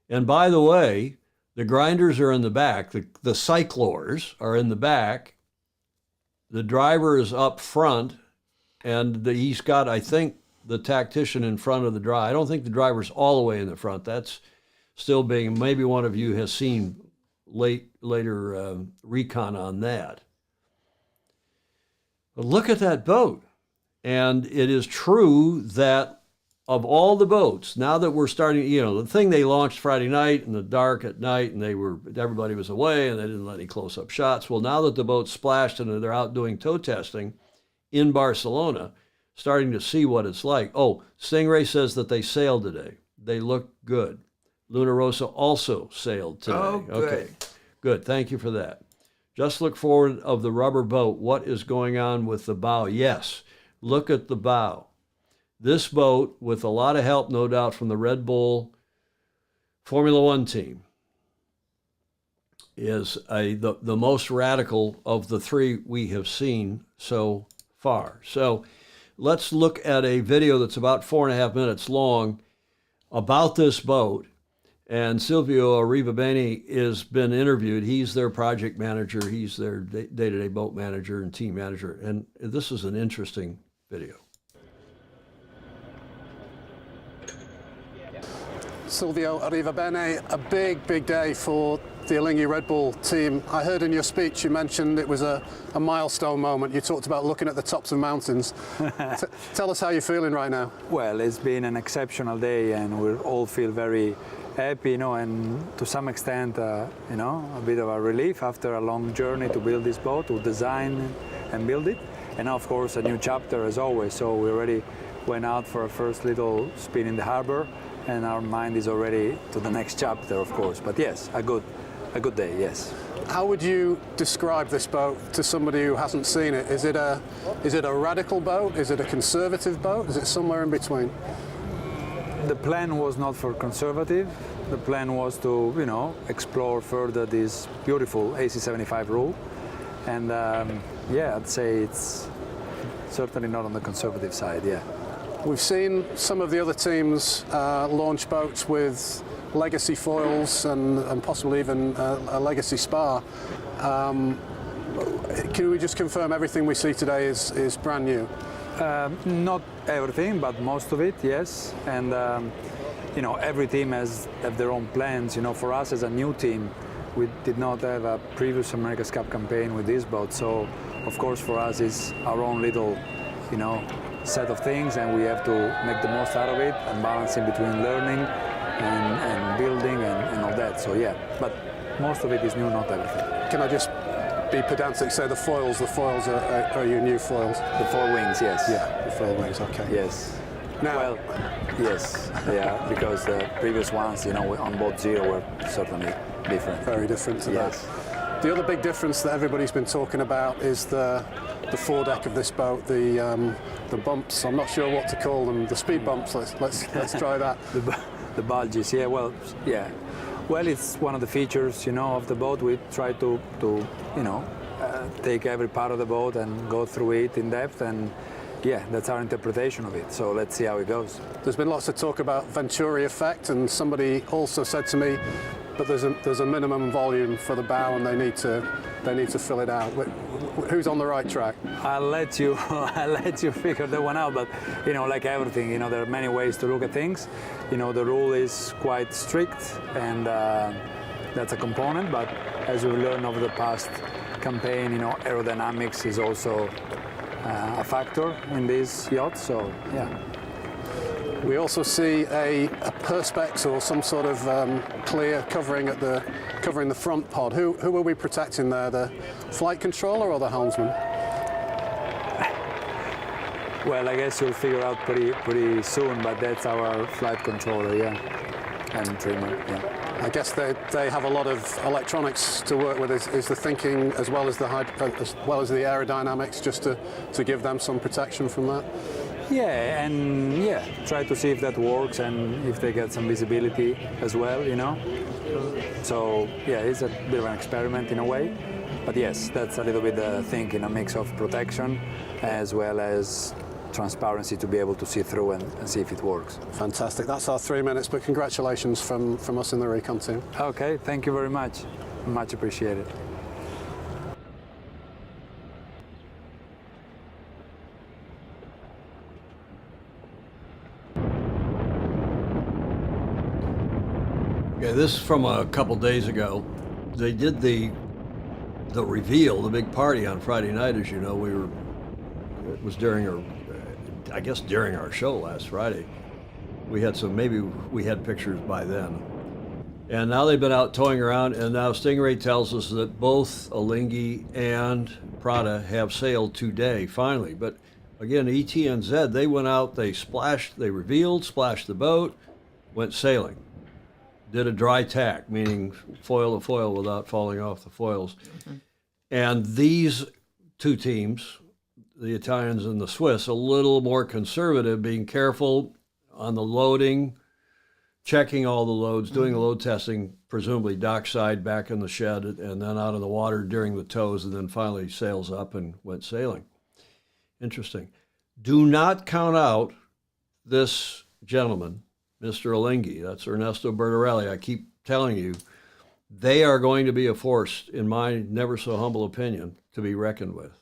And by the way, the grinders are in the back. The cyclors are in the back. The driver is up front, and he's got, I think, the tactician in front of the driver. I don't think the driver's all the way in the front. That's still being, maybe one of you has seen later recon on that. But look at that boat. And it is true that of all the boats, now that we're starting, the thing they launched Friday night in the dark at night, and everybody was away, and they didn't let any close-up shots. Well, now that the boat splashed and they're out doing tow testing in Barcelona, starting to see what it's like. Oh, Stingray says that they sailed today. They look good. Luna Rossa also sailed today. Oh, good. Okay, good. Thank you for that. Just look forward of the rubber boat. What is going on with the bow? Yes, look at the bow. This boat, with a lot of help, no doubt, from the Red Bull Formula One team, is the most radical of the three we have seen so far. So let's look at a video that's about 4.5 minutes long about this boat. And Silvio Arrivabene has been interviewed. He's their project manager. He's their day-to-day boat manager and team manager. And this is an interesting video. Silvio Arrivabene, a big day for the Alinghi Red Bull team. I heard in your speech you mentioned it was a milestone moment. You talked about looking at the tops of mountains. Tell us how you're feeling right now. Well, it's been an exceptional day and we all feel very happy, you know, and to some extent, you know, a bit of a relief after a long journey to build this boat, to design and build it. And now, of course, a new chapter as always. So we already went out for a first little spin in the harbor and our mind is already to the next chapter, of course. But yes, a good day, yes. How would you describe this boat to somebody who hasn't seen it? Is it a radical boat? Is it a conservative boat? Is it somewhere in between? The plan was not for conservative. The plan was to, you know, explore further this beautiful AC75 rule. And yeah, I'd say it's certainly not on the conservative side, yeah. We've seen some of the other teams launch boats with legacy foils and possibly even a legacy spar. Can we just confirm everything we see today is brand new? Not everything, but most of it, yes. And you know, every team have their own plans. You know, for us as a new team, we did not have a previous America's Cup campaign with this boat. So, of course, for us, it's our own little, you know, set of things, and we have to make the most out of it and balancing between learning and building and all that. So yeah, but most of it is new, not everything. Can I just be pedantic, say the foils are your new foils? The four wings, yes. Yeah, the foil wings, okay. Yes. Now, well, yes, yeah, because the previous ones, you know, on boat zero were certainly different. Very different to yes. that. The other big difference that everybody's been talking about is the foredeck of this boat, the bumps. I'm not sure what to call them. The speed bumps. Let's try that. The bulges. Yeah. Well. Yeah. Well, it's one of the features, you know, of the boat. We try to you know, take every part of the boat and go through it in depth, and yeah, that's our interpretation of it. So let's see how it goes. There's been lots of talk about Venturi effect, and somebody also said to me, but there's a minimum volume for the bow, and they need to fill it out. Who's on the right track? I'll let you figure that one out. But you know, like everything, you know, there are many ways to look at things. You know, the rule is quite strict, and that's a component. But as we've learned over the past campaign, you know, aerodynamics is also a factor in these yachts. So yeah. We also see a perspex or some sort of clear covering the front pod. Who are we protecting there? The flight controller or the helmsman? Well, I guess you'll figure out pretty soon, but that's our flight controller, yeah, and trimmer, yeah. I guess they have a lot of electronics to work with. Is the thinking as well as the aerodynamics, just to give them some protection from that? Yeah, and yeah, try to see if that works and if they get some visibility as well, you know. So yeah, it's a bit of an experiment in a way, but yes, that's a little bit the thinking, a mix of protection as well as transparency to be able to see through and see if it works. Fantastic. That's our 3 minutes, but congratulations from us in the Recon team. Okay, thank you very much. Much appreciated. Okay, this is from a couple days ago. They did the reveal, the big party on Friday night, as you know. It was during our show last Friday. We had maybe we had pictures by then. And now they've been out towing around, and now Stingray tells us that both Alinghi and Prada have sailed today, finally. But again, ETNZ, they went out, they revealed, splashed the boat, went sailing. Did a dry tack, meaning foil to foil without falling off the foils. Mm-hmm. And these two teams, the Italians and the Swiss, a little more conservative, being careful on the loading, checking all the loads, doing the load testing, presumably dockside, back in the shed, and then out of the water during the tows, and then finally sails up and went sailing. Interesting. Do not count out this gentleman, Mr. Alinghi. That's Ernesto Bertorelli. I keep telling you, they are going to be a force, in my never so humble opinion, to be reckoned with.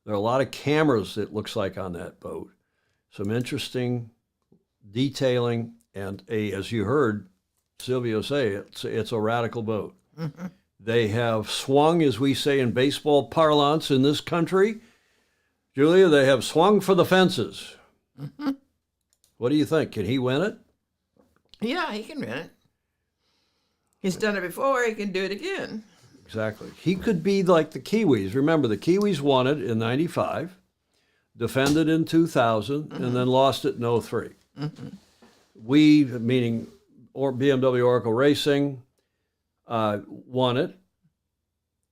There are a lot of cameras, it looks like, on that boat. Some interesting detailing, and as you heard Silvio say, it's a radical boat. Mm-hmm. They have swung, as we say in baseball parlance in this country, Julia, they have swung for the fences. Mm-hmm. What do you think? Can he win it? Yeah, he can win it. He's done it before. He can do it again. Exactly. He could be like the Kiwis. Remember, the Kiwis won it in 95, defended in 2000, mm-hmm. and then lost it in 03. Mm-hmm. We, meaning BMW Oracle Racing, won it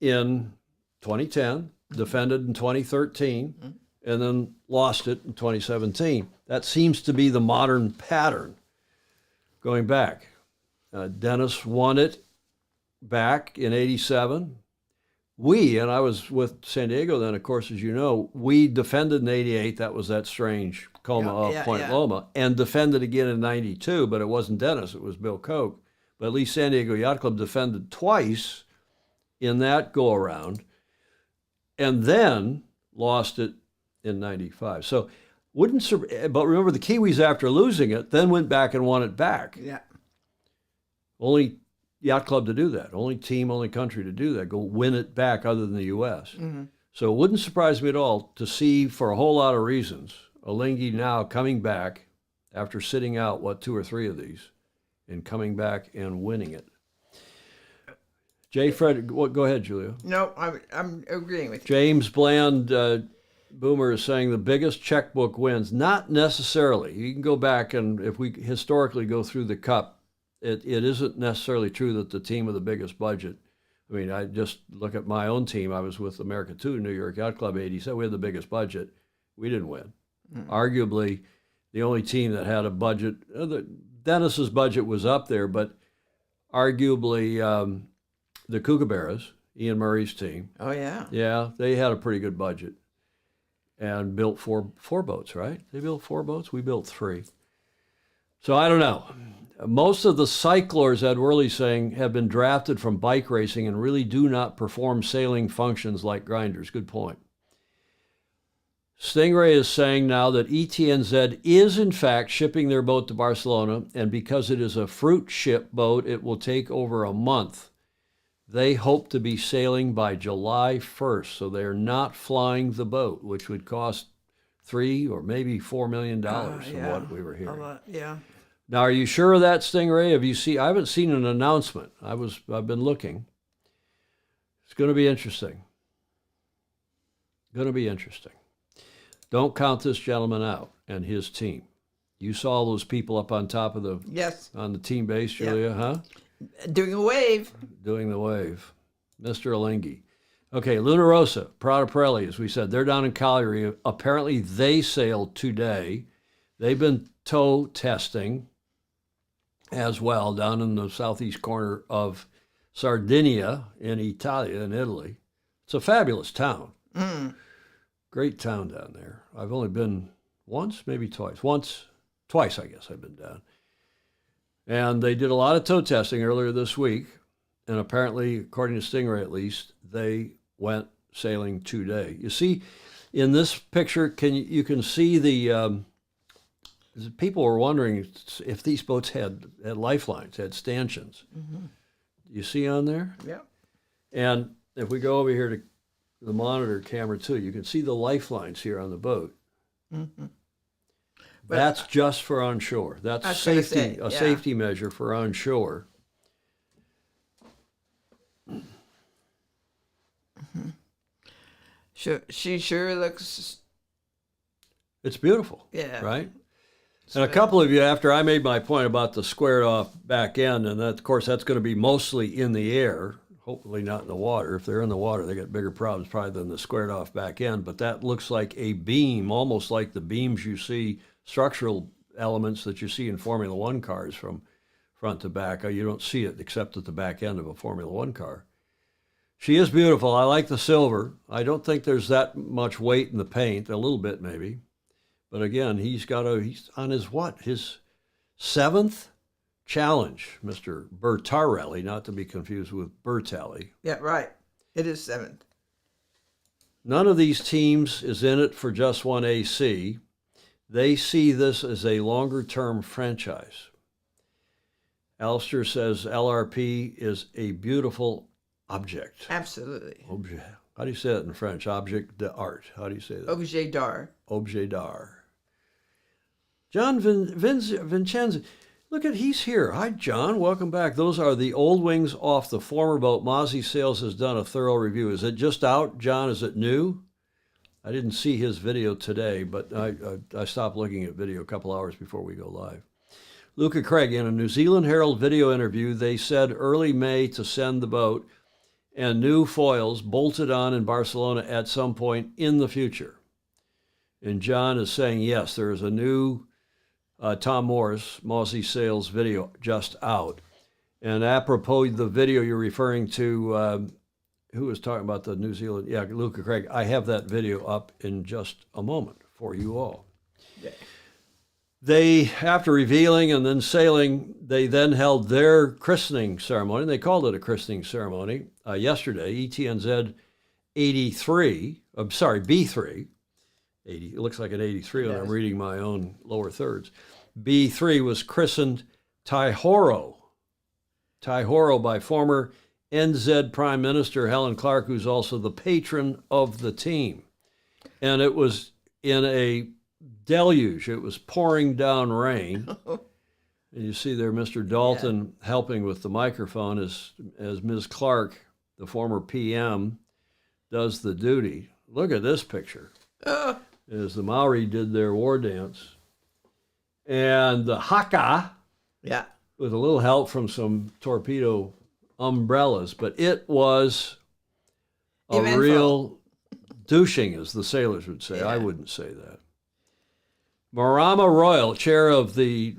in 2010, defended in 2013, mm-hmm. and then lost it in 2017. That seems to be the modern pattern going back. Dennis won it back in 87. And I was with San Diego then, of course, as you know, we defended in 88. That was that strange coma off Point Loma, and defended again in 92, but it wasn't Dennis, it was Bill Koch. But at least San Diego Yacht Club defended twice in that go-around, and then lost it in 95. So but remember, the Kiwis, after losing it, then went back and won it back. Yeah. Only yacht club to do that. Only team, only country to do that. Go win it back other than the U.S. Mm-hmm. So it wouldn't surprise me at all to see, for a whole lot of reasons, Alinghi now coming back after sitting out, 2 or 3 of these, and coming back and winning it. Go ahead, Julia. No, I'm agreeing with you. James Bland, Boomer, is saying the biggest checkbook wins. Not necessarily. You can go back, and if we historically go through the Cup, it isn't necessarily true that the team with the biggest budget. I mean, I just look at my own team. I was with America 2, New York Yacht Club 87. We had the biggest budget. We didn't win. Arguably, the only team that had a budget, Dennis's budget was up there, but arguably the Kookaburras, Ian Murray's team. Oh, yeah. Yeah, they had a pretty good budget and built four boats, right? They built 4 boats. We built 3. So I don't know. Most of the cyclers, Ed Worley's saying, have been drafted from bike racing and really do not perform sailing functions like grinders. Good point. Stingray is saying now that ETNZ is, in fact, shipping their boat to Barcelona, and because it is a fruit ship boat, it will take over a month. They hope to be sailing by July 1st, so they're not flying the boat, which would cost $3 or maybe $4 million from what we were hearing. Yeah. Now, are you sure of that, Stingray? I haven't seen an announcement. I've been looking. It's going to be interesting. Don't count this gentleman out and his team. You saw those people up on top of on the team base, Julia, huh? Doing a wave. Doing the wave. Mr. Alinghi. Okay, Luna Rosa, Prada Pirelli, as we said, they're down in Cagliari. Apparently, they sailed today. They've been tow testing as well down in the southeast corner of Sardinia in Italy. It's a fabulous town. Mm. Great town down there. I've only been once, maybe twice. Twice, I guess I've been down. And they did a lot of tow testing earlier this week, and apparently, according to Stingray at least, they went sailing today. You see, in this picture, you can see the people were wondering if these boats had lifelines, had stanchions. Mm-hmm. You see on there? Yeah. And if we go over here to the monitor camera too, you can see the lifelines here on the boat. Mm-hmm. But that's just for onshore. That's safety, safety measure for onshore. Mm-hmm. She sure looks. It's beautiful. Yeah. Right. And a couple of you, after I made my point about the squared off back end, and that, of course, that's going to be mostly in the air, hopefully not in the water. If they're in the water, they got bigger problems probably than the squared off back end. But that looks like a beam, almost like the beams you see, structural elements that you see in Formula One cars from front to back. You don't see it except at the back end of a Formula One car. She is beautiful. I like the silver. I don't think there's that much weight in the paint, a little bit maybe. But again, he's on his what? His 7th challenge, Mr. Bertarelli, not to be confused with Bertelli. Yeah, right. It is 7th. None of these teams is in it for just one AC. They see this as a longer-term franchise. Alistair says LRP is a beautiful object. Absolutely. Objet. How do you say it in French? Object d'art. How do you say that? Objet d'art. Objet d'art. John Vincenzi. Look at, he's here. Hi, John. Welcome back. Those are the old wings off the former boat. Mozzie Sales has done a thorough review. Is it just out, John? Is it new? I didn't see his video today, but I stopped looking at video a couple hours before we go live. Luca Craig, in a New Zealand Herald video interview, they said early May to send the boat and new foils bolted on in Barcelona at some point in the future. And John is saying, yes, there is a new Tom Morris, Mozzie Sales video just out. And apropos the video you're referring to, who was talking about the New Zealand? Yeah, Luca Craig. I have that video up in just a moment for you all. Yeah. They, after revealing and then sailing, they then held their christening ceremony. They called it a christening ceremony yesterday. ETNZ 83, I'm sorry, B3. 80, it looks like an 83 when I'm reading my own lower thirds. B3 was christened Taihoro. Taihoro by former NZ Prime Minister Helen Clark, who's also the patron of the team. And it was in a deluge. It was pouring down rain. And you see there Mr. Dalton helping with the microphone as Ms. Clark, the former PM, does the duty. Look at this picture. As the Maori did their war dance. And the haka, with a little help from some torpedo umbrellas, but it was a eventful. Real douching, as the sailors would say. I wouldn't say that. Marama Royal, chair of the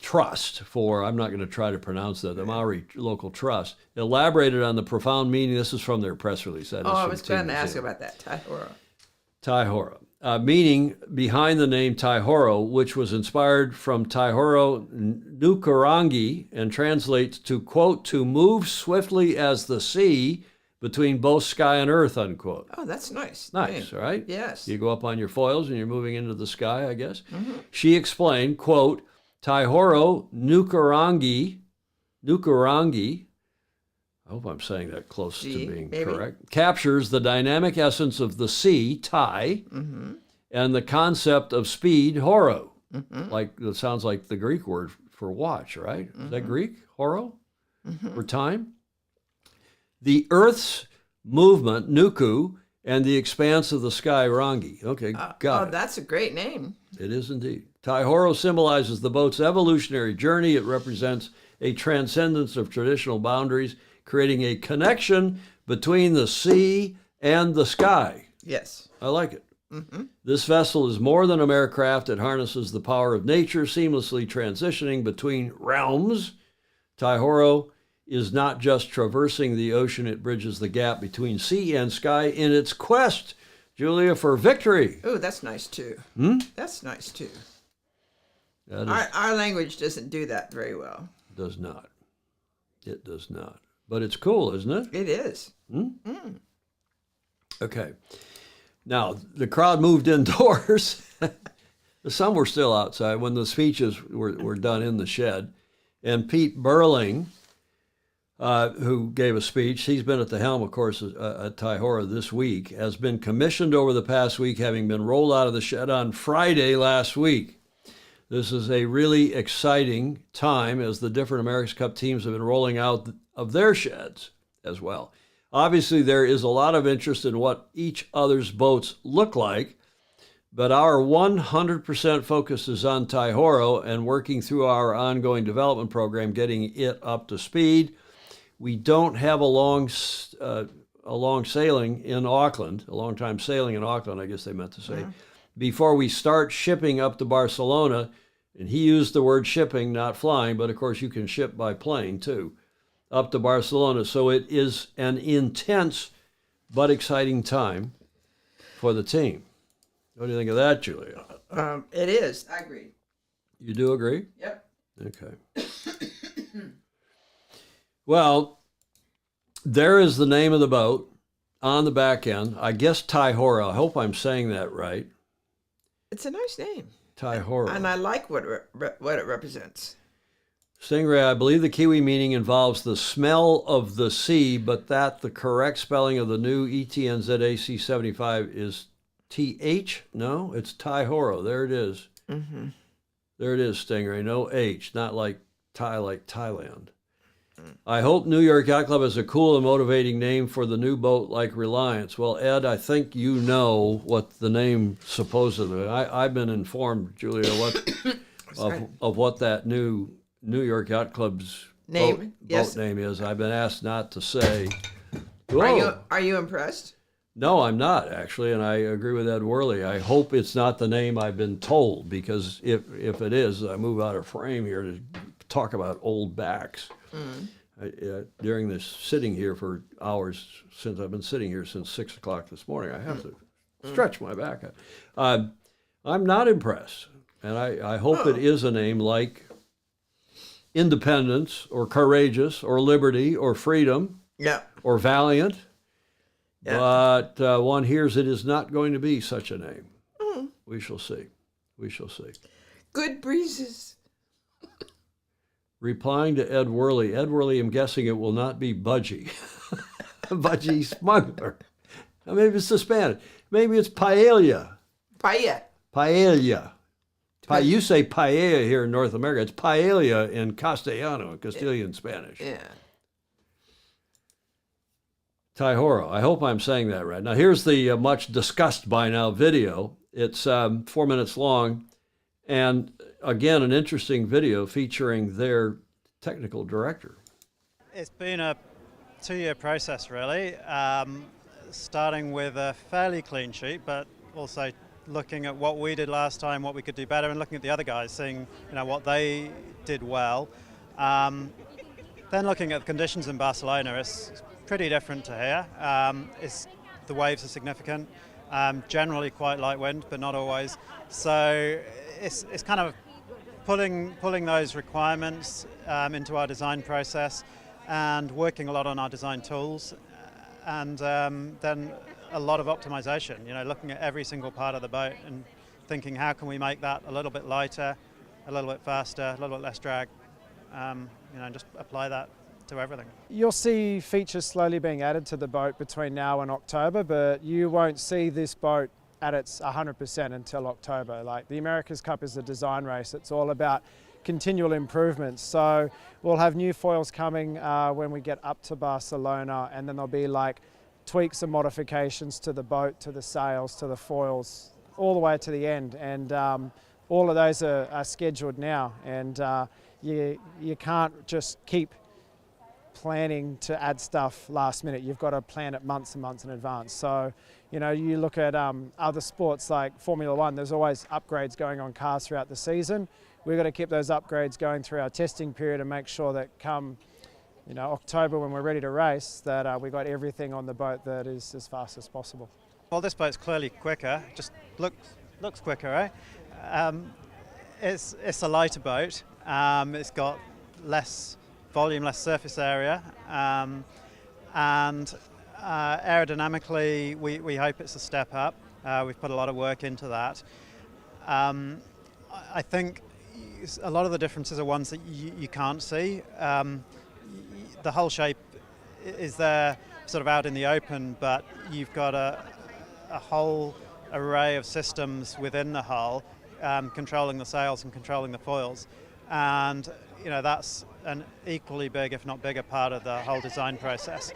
trust for, I'm not going to try to pronounce that, the Maori local trust, elaborated on the profound meaning. This is from their press release. That is I from was going to ask TVZ. about that. Taihoro. Taihoro. Meaning behind the name Taihoro, which was inspired from Taihoro Nukarangi and translates to, quote, to move swiftly as the sea between both sky and earth, unquote. Oh, that's nice. Nice, right? Yes. You go up on your foils and you're moving into the sky, I guess. Mm-hmm. She explained, quote, Taihoro Nukarangi, I hope I'm saying that close to being correct, captures the dynamic essence of the sea, Tai, and the concept of speed, horo. Like, it sounds like the Greek word for watch, right? Is that Greek, horo, for time? The Earth's movement, nuku, and the expanse of the sky, rangi. Okay, got it. That's a great name. It is indeed. Taihoro symbolizes the boat's evolutionary journey. It represents a transcendence of traditional boundaries, creating a connection between the sea and the sky. Yes. I like it. This vessel is more than a mere craft. It harnesses the power of nature, seamlessly transitioning between realms. Taihoro is not just traversing the ocean, it bridges the gap between sea and sky in its quest, Julia, for victory. Oh, that's nice too. That's nice too. Our language doesn't do that very well. Does not. It does not. But it's cool, isn't it? It is. Okay. Now, the crowd moved indoors. Some were still outside when the speeches were done in the shed. And Pete Burling, who gave a speech, he's been at the helm, of course, at Taihoro this week, has been commissioned over the past week, having been rolled out of the shed on Friday last week. This is a really exciting time as the different America's Cup teams have been rolling out of their sheds as well. Obviously, there is a lot of interest in what each other's boats look like, but our 100% focus is on Taihoro and working through our ongoing development program, getting it up to speed. We don't have a long sailing in Auckland, a long time sailing in Auckland, I guess they meant to say, before we start shipping up to Barcelona And he used the word shipping, not flying, but of course you can ship by plane too, up to Barcelona. So it is an intense but exciting time for the team. What do you think of that, Julia? It is. I agree. You do agree? Yep. Okay. Well, there is the name of the boat on the back end. I guess Taihora. I hope I'm saying that right. It's a nice name. Taihora. And I like what it represents. Stingray, I believe the Kiwi meaning involves the smell of the sea, but that the correct spelling of the new ETNZAC 75 is TH? No, it's Taihora. There it is. Mm-hmm. There it is, Stingray. No H, not like Thai, like Thailand. I hope New York Yacht Club is a cool and motivating name for the new boat like Reliance. Well, Ed, I think you know what the name supposedly. I've been informed, Julia, of what that new New York Yacht Club's Name? boat name is. I've been asked not to say. Are you impressed? No, I'm not, actually, and I agree with Ed Worley. I hope it's not the name I've been told, because if it is, I move out of frame here to talk about old backs. During this sitting here for hours, since I've been sitting here since 6 o'clock this morning, I have to stretch my back out. I'm not impressed, and I hope it is a name like Independence or Courageous or Liberty or Freedom or Valiant, but one hears it is not going to be such a name. We shall see. We shall see. Good breezes. Replying to Ed Worley, I'm guessing it will not be Budgie. Budgie Smuggler. Maybe it's the Spanish. Maybe it's paella. Paella. Paella. You say paella here in North America. It's paella in Castellano, Castilian Spanish. Yeah. Taihora. I hope I'm saying that right. Now, here's the much discussed by now video. It's 4 minutes long. And again, an interesting video featuring their technical director. It's been a 2-year process, really, starting with a fairly clean sheet, but also looking at what we did last time, what we could do better, and looking at the other guys, seeing what they did well. Then looking at the conditions in Barcelona, it's pretty different to here. The waves are significant, generally quite light wind, but not always. So it's kind of pulling those requirements into our design process and working a lot on our design tools, and then a lot of optimization, looking at every single part of the boat and thinking how can we make that a little bit lighter, a little bit faster, a little bit less drag, and just apply that to everything. You'll see features slowly being added to the boat between now and October, but you won't see this boat at its 100% until October. Like the America's Cup is a design race. It's all about continual improvements. So we'll have new foils coming when we get up to Barcelona, and then there'll be like tweaks and modifications to the boat, to the sails, to the foils, all the way to the end. And all of those are scheduled now. And you can't just keep planning to add stuff last minute. You've got to plan it months and months in advance. So, you look at other sports like Formula One, there's always upgrades going on cars throughout the season. We've got to keep those upgrades going through our testing period and make sure that come, October when we're ready to race, that we got everything on the boat that is as fast as possible. Well, this boat's clearly quicker, just looks quicker, right? It's a lighter boat. It's got less volume, less surface area, and aerodynamically we hope it's a step up. We've put a lot of work into that. I think a lot of the differences are ones that you can't see. The hull shape is there sort of out in the open, but you've got a whole array of systems within the hull controlling the sails and controlling the foils, and that's an equally big, if not bigger, part of the whole design process.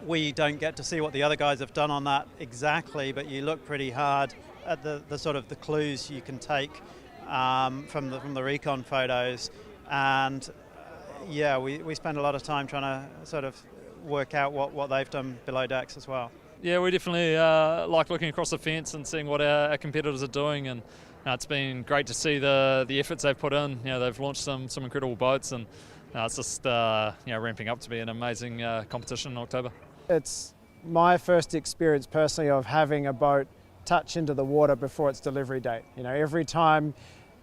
We don't get to see what the other guys have done on that exactly, but you look pretty hard at the sort of the clues you can take from the recon photos, and we spend a lot of time trying to sort of work out what they've done below decks as well. Yeah, we definitely like looking across the fence and seeing what our competitors are doing, and It's been great to see the efforts they've put in. They've launched some incredible boats, and it's just ramping up to be an amazing competition in October. It's my first experience personally of having a boat touch into the water before its delivery date. Every time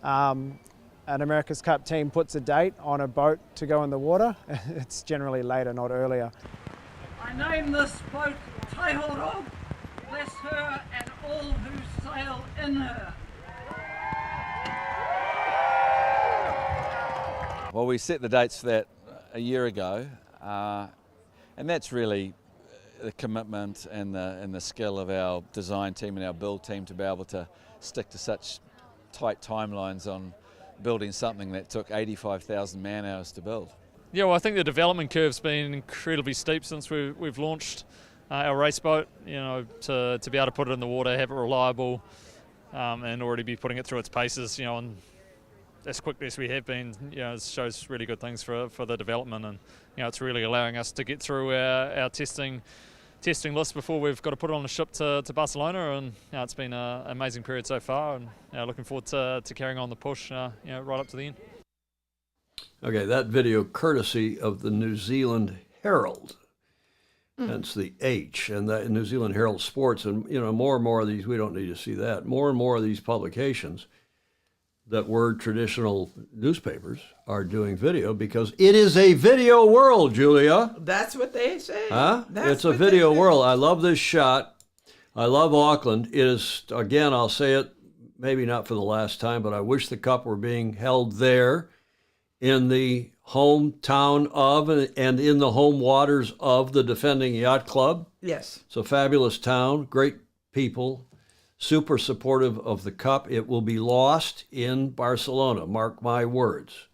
an America's Cup team puts a date on a boat to go in the water, it's generally later, not earlier. I name this boat Taihoro, bless her and all who sail in her. Well, we set the dates for that a year ago, and that's really the commitment and the skill of our design team and our build team to be able to stick to such tight timelines on building something that took 85,000 man hours to build. Yeah, well, I think the development curve's been incredibly steep since we've launched our race boat. To be able to put it in the water, have it reliable, and already be putting it through its paces. And as quickly as we have been, it shows really good things for the development, and it's really allowing us to get through our testing list before we've got to put it on a ship to Barcelona, and it's been an amazing period so far, and looking forward to carrying on the push right up to the end. Okay, that video courtesy of the New Zealand Herald, hence the H, and the New Zealand Herald Sports, and more and more of these, we don't need to see that, more and more of these publications that were traditional newspapers are doing video because it is a video world, Julia. That's what they say. Huh? That's It's a what they video say. world. I love this shot. I love Auckland. It is, again, I'll say it, maybe not for the last time, but I wish the Cup were being held there in the hometown of and in the home waters of the defending yacht club. Yes. It's a fabulous town, great people, super supportive of the Cup. It will be lost in Barcelona, mark my words.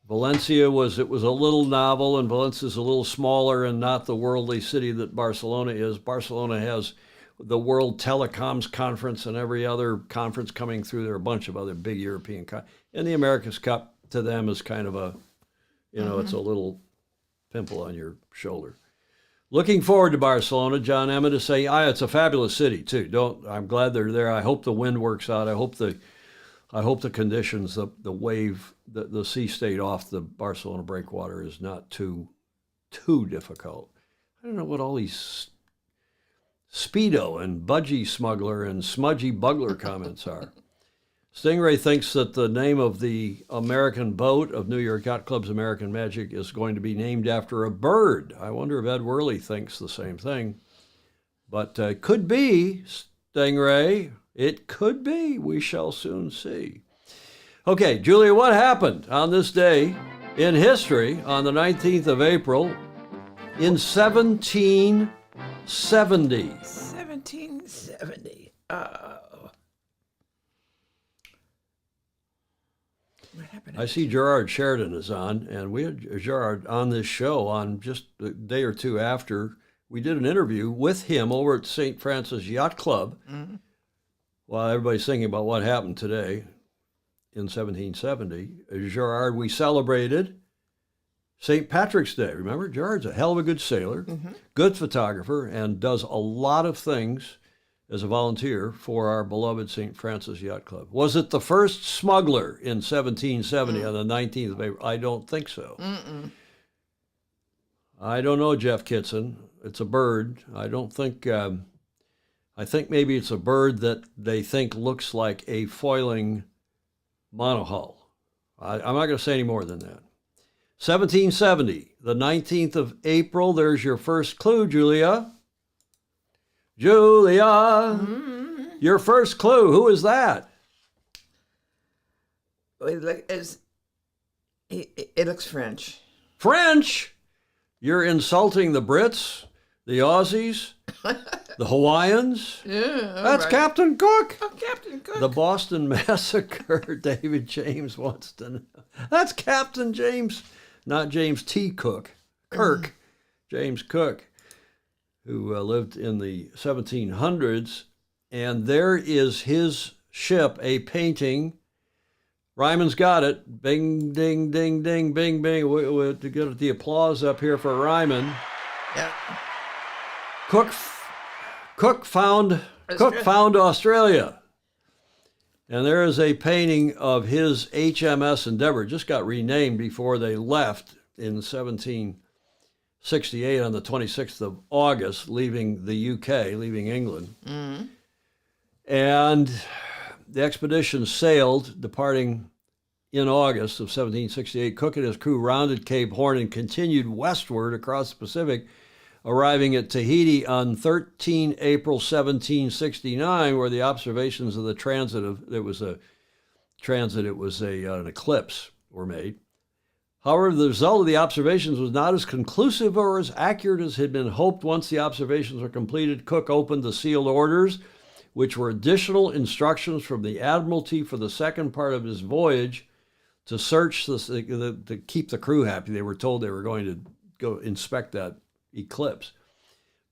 Valencia was a little novel, and Valencia's a little smaller and not the worldly city that Barcelona is. Barcelona has the World Telecoms Conference and every other conference coming through. There are a bunch of other big European and the America's Cup to them is kind of a, it's a little pimple on your shoulder. Looking forward to Barcelona. John Emmett is saying, it's a fabulous city too. I'm glad they're there. I hope the wind works out. I hope the conditions, the wave, the sea state off the Barcelona breakwater is not too difficult. I don't know what all these Speedo and budgie smuggler and smudgy bugler comments are. Stingray thinks that the name of the American boat of New York Yacht Club's American Magic is going to be named after a bird. I wonder if Ed Worley thinks the same thing. But it could be, Stingray. It could be. We shall soon see. Okay, Julia, what happened on this day in history on the 19th of April in 1770? 1770. What happened? I see Gerard Sheridan is on, and we had Gerard on this show on just a day or two after. We did an interview with him over at St. Francis Yacht Club while everybody's thinking about what happened today in 1770. Gerard, we celebrated St. Patrick's Day. Remember, Gerard's a hell of a good sailor, good photographer, and does a lot of things as a volunteer for our beloved St. Francis Yacht Club. Was it the first smuggler in 1770 on the 19th of April? I don't think so. I don't know, Jeff Kitson. It's a bird. I don't think, I think maybe it's a bird that they think looks like a foiling monohull. I'm not going to say any more than that. 1770, the 19th of April. There's your first clue, Julia. Julia, your first clue. Who is that? It looks French. French? You're insulting the Brits, the Aussies, the Hawaiians. Yeah, That's right. Captain Cook. Oh, Captain Cook. The Boston Massacre, David James wants to know. That's Captain James, not James T. Cook. Kirk, James Cook, who lived in the 1700s. And there is his ship, a painting. Ryman's got it. Bing, ding, ding, ding, bing, bing. To get the applause up here for Ryman. Yeah. Cook found Australia. And there is a painting of his HMS Endeavour. It just got renamed before they left in 1768 on the 26th of August, leaving the UK, leaving England. Mm-hmm. And the expedition sailed, departing in August of 1768. Cook and his crew rounded Cape Horn and continued westward across the Pacific, arriving at Tahiti on 13 April 1769, where the observations of the transit an eclipse were made. However, the result of the observations was not as conclusive or as accurate as had been hoped. Once the observations were completed, Cook opened the sealed orders, which were additional instructions from the Admiralty for the second part of his voyage to search to keep the crew happy. They were told they were going to go inspect that eclipse,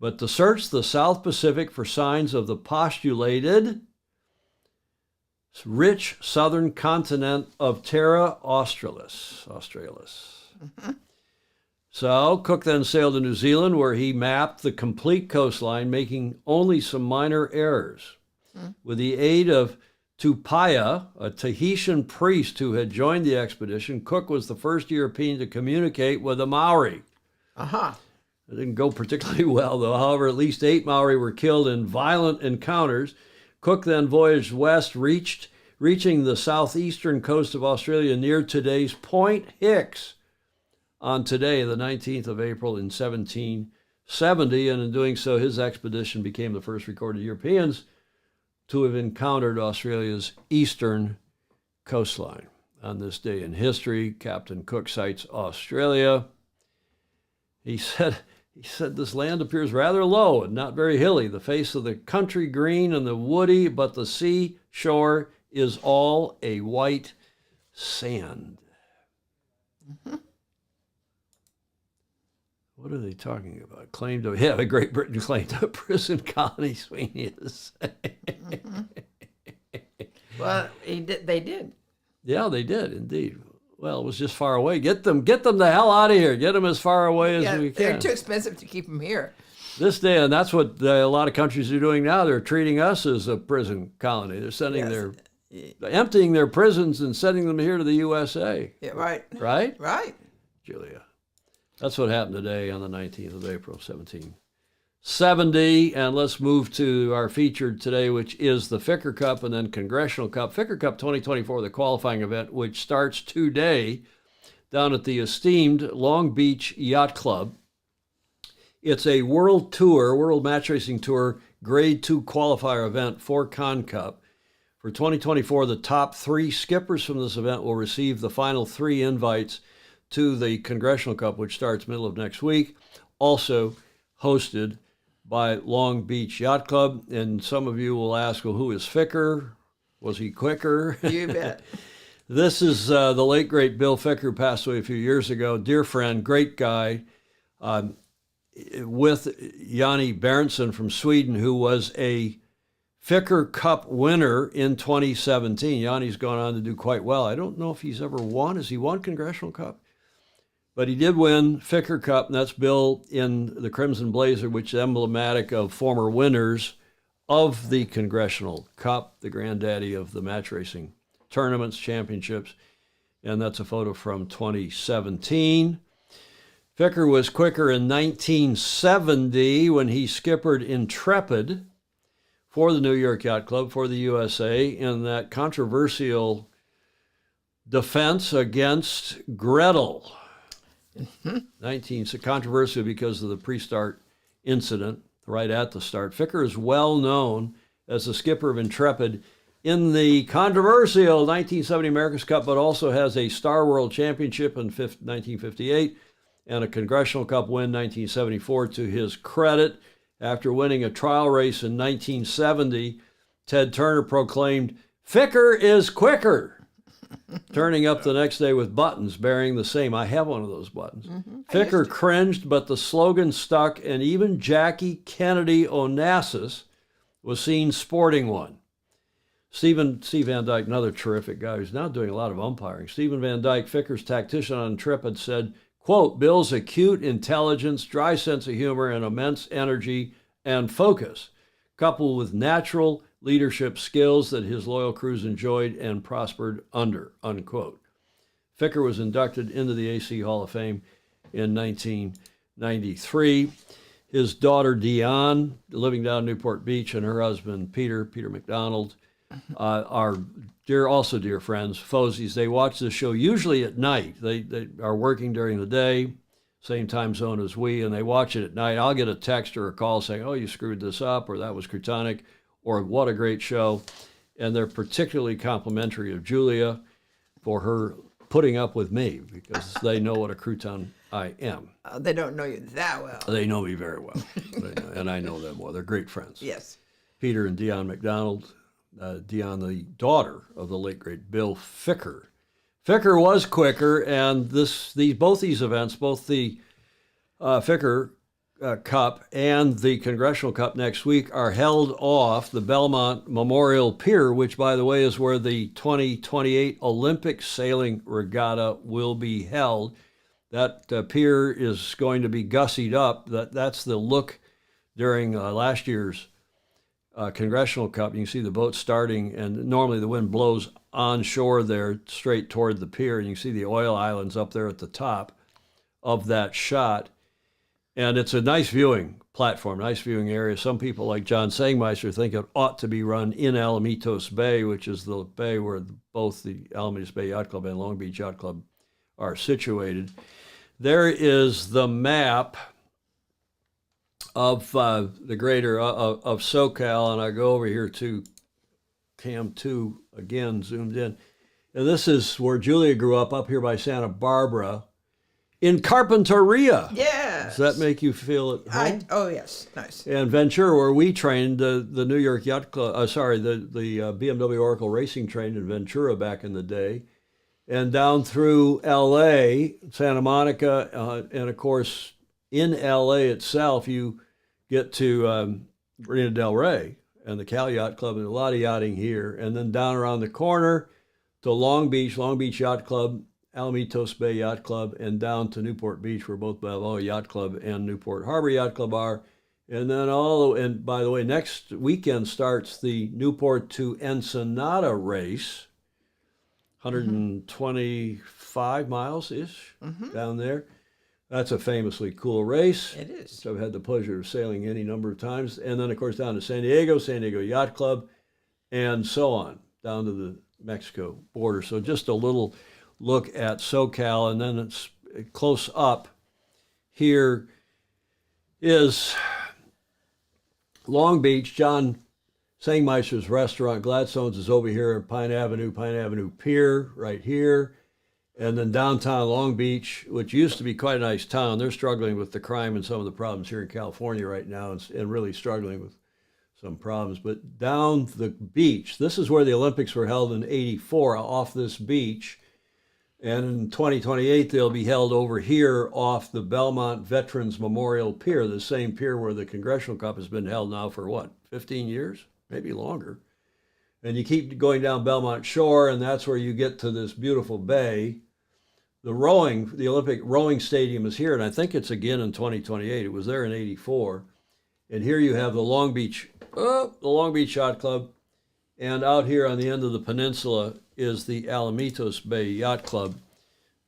but to search the South Pacific for signs of the postulated rich southern continent of Terra Australis. Mm-hmm. So Cook then sailed to New Zealand, where he mapped the complete coastline, making only some minor errors. With the aid of Tupaia, a Tahitian priest who had joined the expedition, Cook was the first European to communicate with the Maori. Uh-huh. It didn't go particularly well, though. However, at least 8 Maori were killed in violent encounters. Cook then voyaged west, reaching the southeastern coast of Australia near today's Point Hicks on today, the 19th of April in 1770. And in doing so, his expedition became the first recorded Europeans to have encountered Australia's eastern coastline. On this day in history, Captain Cook sights Australia. He said, this land appears rather low and not very hilly. The face of the country green and the woody, but the sea shore is all a white sand. Mm-hmm. What are they talking about? Great Britain claimed a prison colony, Sweeney is saying. Mm-hmm. Well, they did. Yeah, they did, indeed. Well, it was just far away. Get them the hell out of here. Get them as far away as we can. They're too expensive to keep them here. This day, and that's what a lot of countries are doing now. They're treating us as a prison colony. They're sending emptying their prisons and sending them here to the USA. Yeah, right. Right? Right. Julia. That's what happened today on the 19th of April, 1770. And let's move to our featured today, which is the Ficker Cup and then Congressional Cup. Ficker Cup 2024, the qualifying event, which starts today down at the esteemed Long Beach Yacht Club. It's a world match racing tour, grade 2 qualifier event for Con Cup. For 2024, the top 3 skippers from this event will receive the final 3 invites to the Congressional Cup, which starts middle of next week, also hosted by Long Beach Yacht Club. And some of you will ask, well, who is Ficker? Was he quicker? You bet. This is the late, great Bill Ficker, who passed away a few years ago. Dear friend, great guy, with Yanni Berntsen from Sweden, who was a Ficker Cup winner in 2017. Yanni's gone on to do quite well. I don't know if he's ever won. Has he won Congressional Cup? But he did win Ficker Cup, and that's Bill in the Crimson Blazer, which is emblematic of former winners of the Congressional Cup, the granddaddy of the match racing tournaments, championships. And that's a photo from 2017. Ficker was quicker in 1970 when he skippered Intrepid for the New York Yacht Club, for the USA, in that controversial defense against Gretel. Controversial because of the pre-start incident right at the start. Ficker is well known as the skipper of Intrepid in the controversial 1970 America's Cup, but also has a Star World Championship in 1958 and a Congressional Cup win 1974 to his credit. After winning a trial race in 1970, Ted Turner proclaimed, "Ficker is quicker," turning up the next day with buttons bearing the same. I have one of those buttons. Mm-hmm. Ficker cringed, but the slogan stuck, and even Jackie Kennedy Onassis was seen sporting one. Steve Van Dyke, another terrific guy who's now doing a lot of umpiring. Stephen Van Dyke, Ficker's tactician on Intrepid, said, quote, "Bill's acute intelligence, dry sense of humor, and immense energy and focus, coupled with natural leadership skills that his loyal crews enjoyed and prospered under, unquote. Ficker was inducted into the AC Hall of Fame in 1993. His daughter, Dion, living down Newport Beach, and her husband, Peter McDonald, are also dear friends, Fosies. They watch the show usually at night. They are working during the day, same time zone as we, and they watch it at night. I'll get a text or a call saying, oh, you screwed this up, or that was Croutonic, or what a great show. And they're particularly complimentary of Julia for her putting up with me, because they know what a crouton I am. They don't know you that well. They know me very well, and I know them well. They're great friends. Yes. Peter and Dion McDonald. Dion, the daughter of the late great Bill Ficker. Ficker was quicker, and both these events, both the Ficker Cup and the Congressional Cup next week, are held off the Belmont Memorial Pier, which, by the way, is where the 2028 Olympic Sailing Regatta will be held. That pier is going to be gussied up. That's the look during last year's Congressional Cup. You can see the boat starting, and normally the wind blows onshore there straight toward the pier, and you can see the oil islands up there at the top of that shot. And it's a nice viewing platform, nice viewing area. Some people like John Sangmeister think it ought to be run in Alamitos Bay, which is the bay where both the Alamitos Bay Yacht Club and Long Beach Yacht Club are situated. There is the map of the greater of SoCal, and I go over here to Cam 2 again, zoomed in. And this is where Julia grew up here by Santa Barbara in Carpinteria. Yes. Does that make you feel at home? Oh, yes. Nice. And Ventura, where we trained, the New York Yacht Club, the BMW Oracle Racing trained in Ventura back in the day. And down through L.A., Santa Monica, and of course, in L.A. itself, you get to Marina Del Rey and the Cal Yacht Club, and a lot of yachting here. And then down around the corner to Long Beach Yacht Club, Alamitos Bay Yacht Club, and down to Newport Beach, where both Balboa Yacht Club and Newport Harbor Yacht Club are. And then and by the way, next weekend starts the Newport to Ensenada race, 125 miles-ish down there. That's a famously cool race. It is. So I've had the pleasure of sailing any number of times. And then, of course, down to San Diego Yacht Club, and so on, down to the Mexico border. So just a little look at SoCal, and then it's close up. Here is Long Beach. John Sangmeister's restaurant, Gladstone's, is over here at Pine Avenue Pier, right here. And then downtown Long Beach, which used to be quite a nice town, they're struggling with the crime and some of the problems here in California right now, and really struggling with some problems. But down the beach, this is where the Olympics were held in '84, off this beach. And in 2028, they'll be held over here off the Belmont Veterans Memorial Pier, the same pier where the Congressional Cup has been held now for 15 years? Maybe longer. And you keep going down Belmont Shore, and that's where you get to this beautiful bay. The Olympic rowing stadium is here, and I think it's again in 2028. It was there in '84. And here you have the Long Beach Yacht Club, and out here on the end of the peninsula is the Alamitos Bay Yacht Club,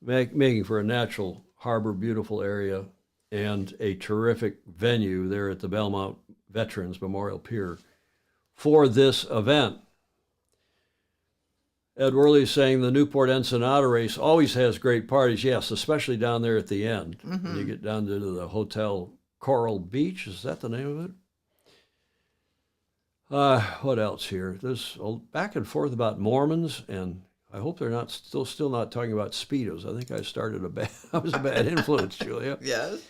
making for a natural harbor, beautiful area, and a terrific venue there at the Belmont Veterans Memorial Pier for this event. Ed Worley is saying the Newport Ensenada race always has great parties. Yes, especially down there at the end. When you get down to the Hotel Coral Beach. Is that the name of it? What else here? There's back and forth about Mormons, and I hope they're not still not talking about Speedos. I think I was a bad influence, Julia. Yes.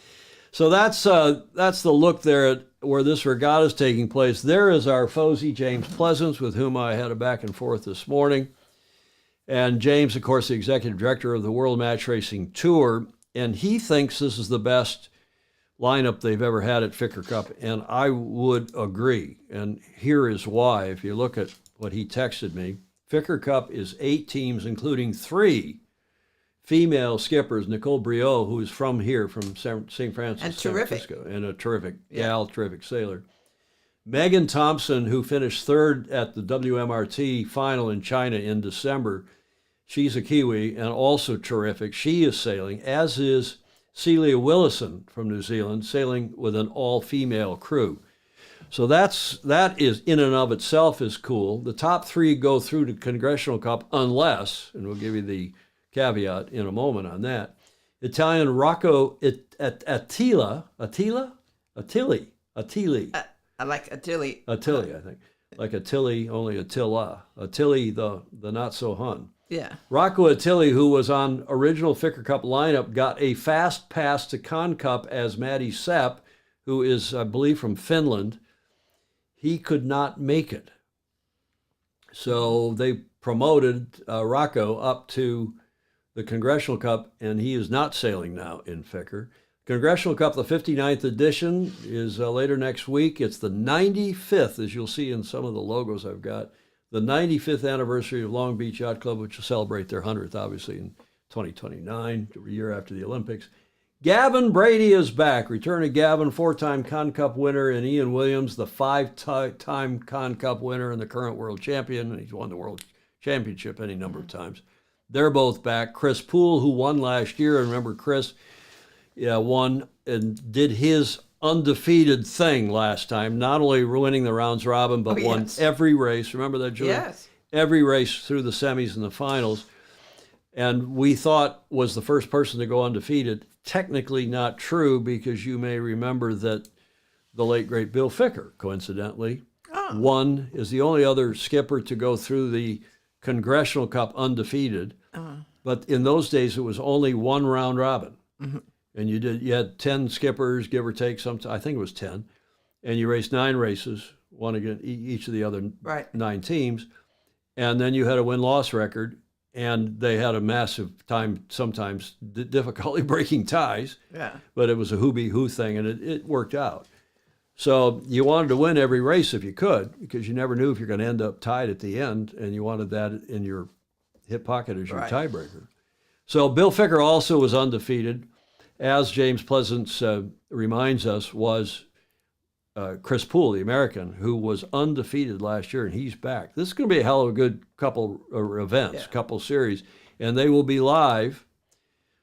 So that's the look there at where this regatta is taking place. There is our Fosie, James Pleasance, with whom I had a back and forth this morning. And James, of course, the executive director of the World Match Racing Tour, and he thinks this is the best lineup they've ever had at Ficker Cup, and I would agree. And here is why. If you look at what he texted me, Ficker Cup is 8 teams, including 3 female skippers, Nicole Briot, who is from here, from St. Francis, and San terrific. Francisco, and a terrific gal, terrific sailor. Megan Thompson, who finished third at the WMRT final in China in December, she's a Kiwi and also terrific. She is sailing, as is Celia Willison from New Zealand, sailing with an all-female crew. So that is in and of itself is cool. The top three go through to Congressional Cup unless, and we'll give you the caveat in a moment on that, Italian Rocco Attili. I like Attili. Attili, I think. Like Attili, only Attila. Attili, the not-so-Hun. Yeah. Rocco Attili, who was on original Ficker Cup lineup, got a fast pass to Con Cup as Matty Sepp, who is, I believe, from Finland. He could not make it. So they promoted Rocco up to the Congressional Cup, and he is not sailing now in Ficker. Congressional Cup, the 59th edition, is later next week. It's the 95th, as you'll see in some of the logos I've got, the 95th anniversary of Long Beach Yacht Club, which will celebrate their 100th, obviously, in 2029, a year after the Olympics. Gavin Brady is back. Return of Gavin, four-time Con Cup winner, and Ian Williams, the five-time Con Cup winner and the current world champion. He's won the world championship any number of times. They're both back. Chris Poole, who won last year, and remember Chris won and did his undefeated thing last time, not only winning the rounds robin, but won every race. Remember that, Julie? Yes. Every race through the semis and the finals. And we thought was the first person to go undefeated. Technically not true, because you may remember that the late, great Bill Ficker, coincidentally, is the only other skipper to go through the Congressional Cup undefeated. But in those days, it was only one round robin. Mm-hmm. And you had 10 skippers, give or take, I think it was 10. And you raced 9 races, one against each of the other 9 teams. And then you had a win-loss record. And they had a massive time, sometimes difficulty breaking ties. Yeah. But it was a who-be-who thing, and it worked out. So you wanted to win every race if you could, because you never knew if you're going to end up tied at the end, and you wanted that in your hip pocket as your tiebreaker. So Bill Ficker also was undefeated, as James Pleasance reminds us, was Chris Poole, the American, who was undefeated last year, and he's back. This is going to be a hell of a good couple events, couple series, and they will be live.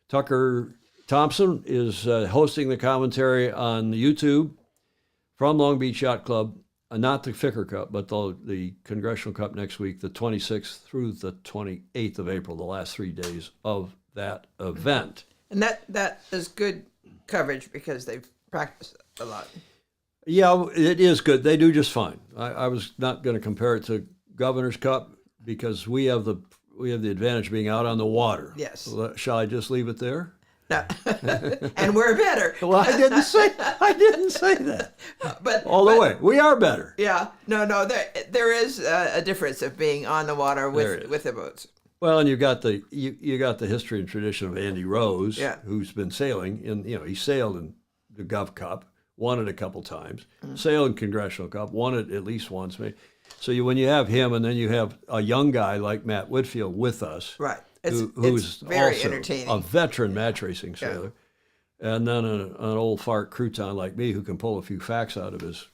Tucker Thompson is hosting the commentary on YouTube from Long Beach Yacht Club, not the Ficker Cup, but the Congressional Cup next week, the 26th through the 28th of April, the last 3 days of that event. And that is good coverage because they've practiced a lot. Yeah, it is good. They do just fine. I was not going to compare it to Governor's Cup because we have the advantage of being out on the water. Yes. So shall I just leave it there? No. And we're better. Well, I didn't say that. But all the way, we are better. Yeah. No. There is a difference of being on the water with the boats. Well, and you got the history and tradition of Andy Rose, who's been sailing he sailed in the Gov Cup, won it a couple times, sailed in Congressional Cup, won it at least once, maybe. So when you have him, and then you have a young guy like Matt Whitfield with us, right? Who's very also entertaining, a veteran match racing sailor, and then an old fart crouton like me who can pull a few facts out of his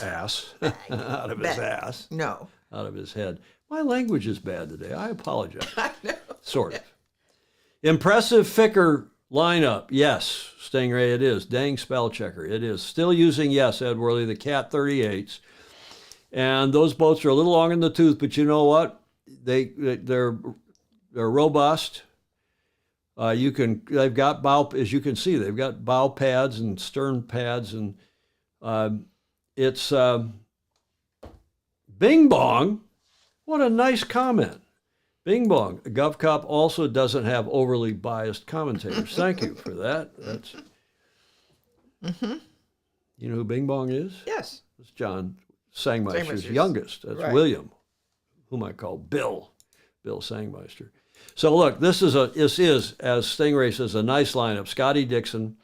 ass, out of his head. My language is bad today. I apologize. I know. Sort of. Impressive Ficker lineup. Yes, Stingray, it is. Dang spell checker. It is. Still using, yes, Ed Worley, the Cat 38s. And those boats are a little long in the tooth, but you know what? They're robust. They've got bow, as you can see, they've got bow pads and stern pads, and it's Bing Bong. What a nice comment. Bing Bong. Gov Cup also doesn't have overly biased commentators. Thank you for that. That's. You know who Bing Bong is? Yes. It's John Sangmeister's youngest. That's William, whom I call Bill Sangmeister. So look, this is, as Stingray says, a nice lineup. Scotty Dixon,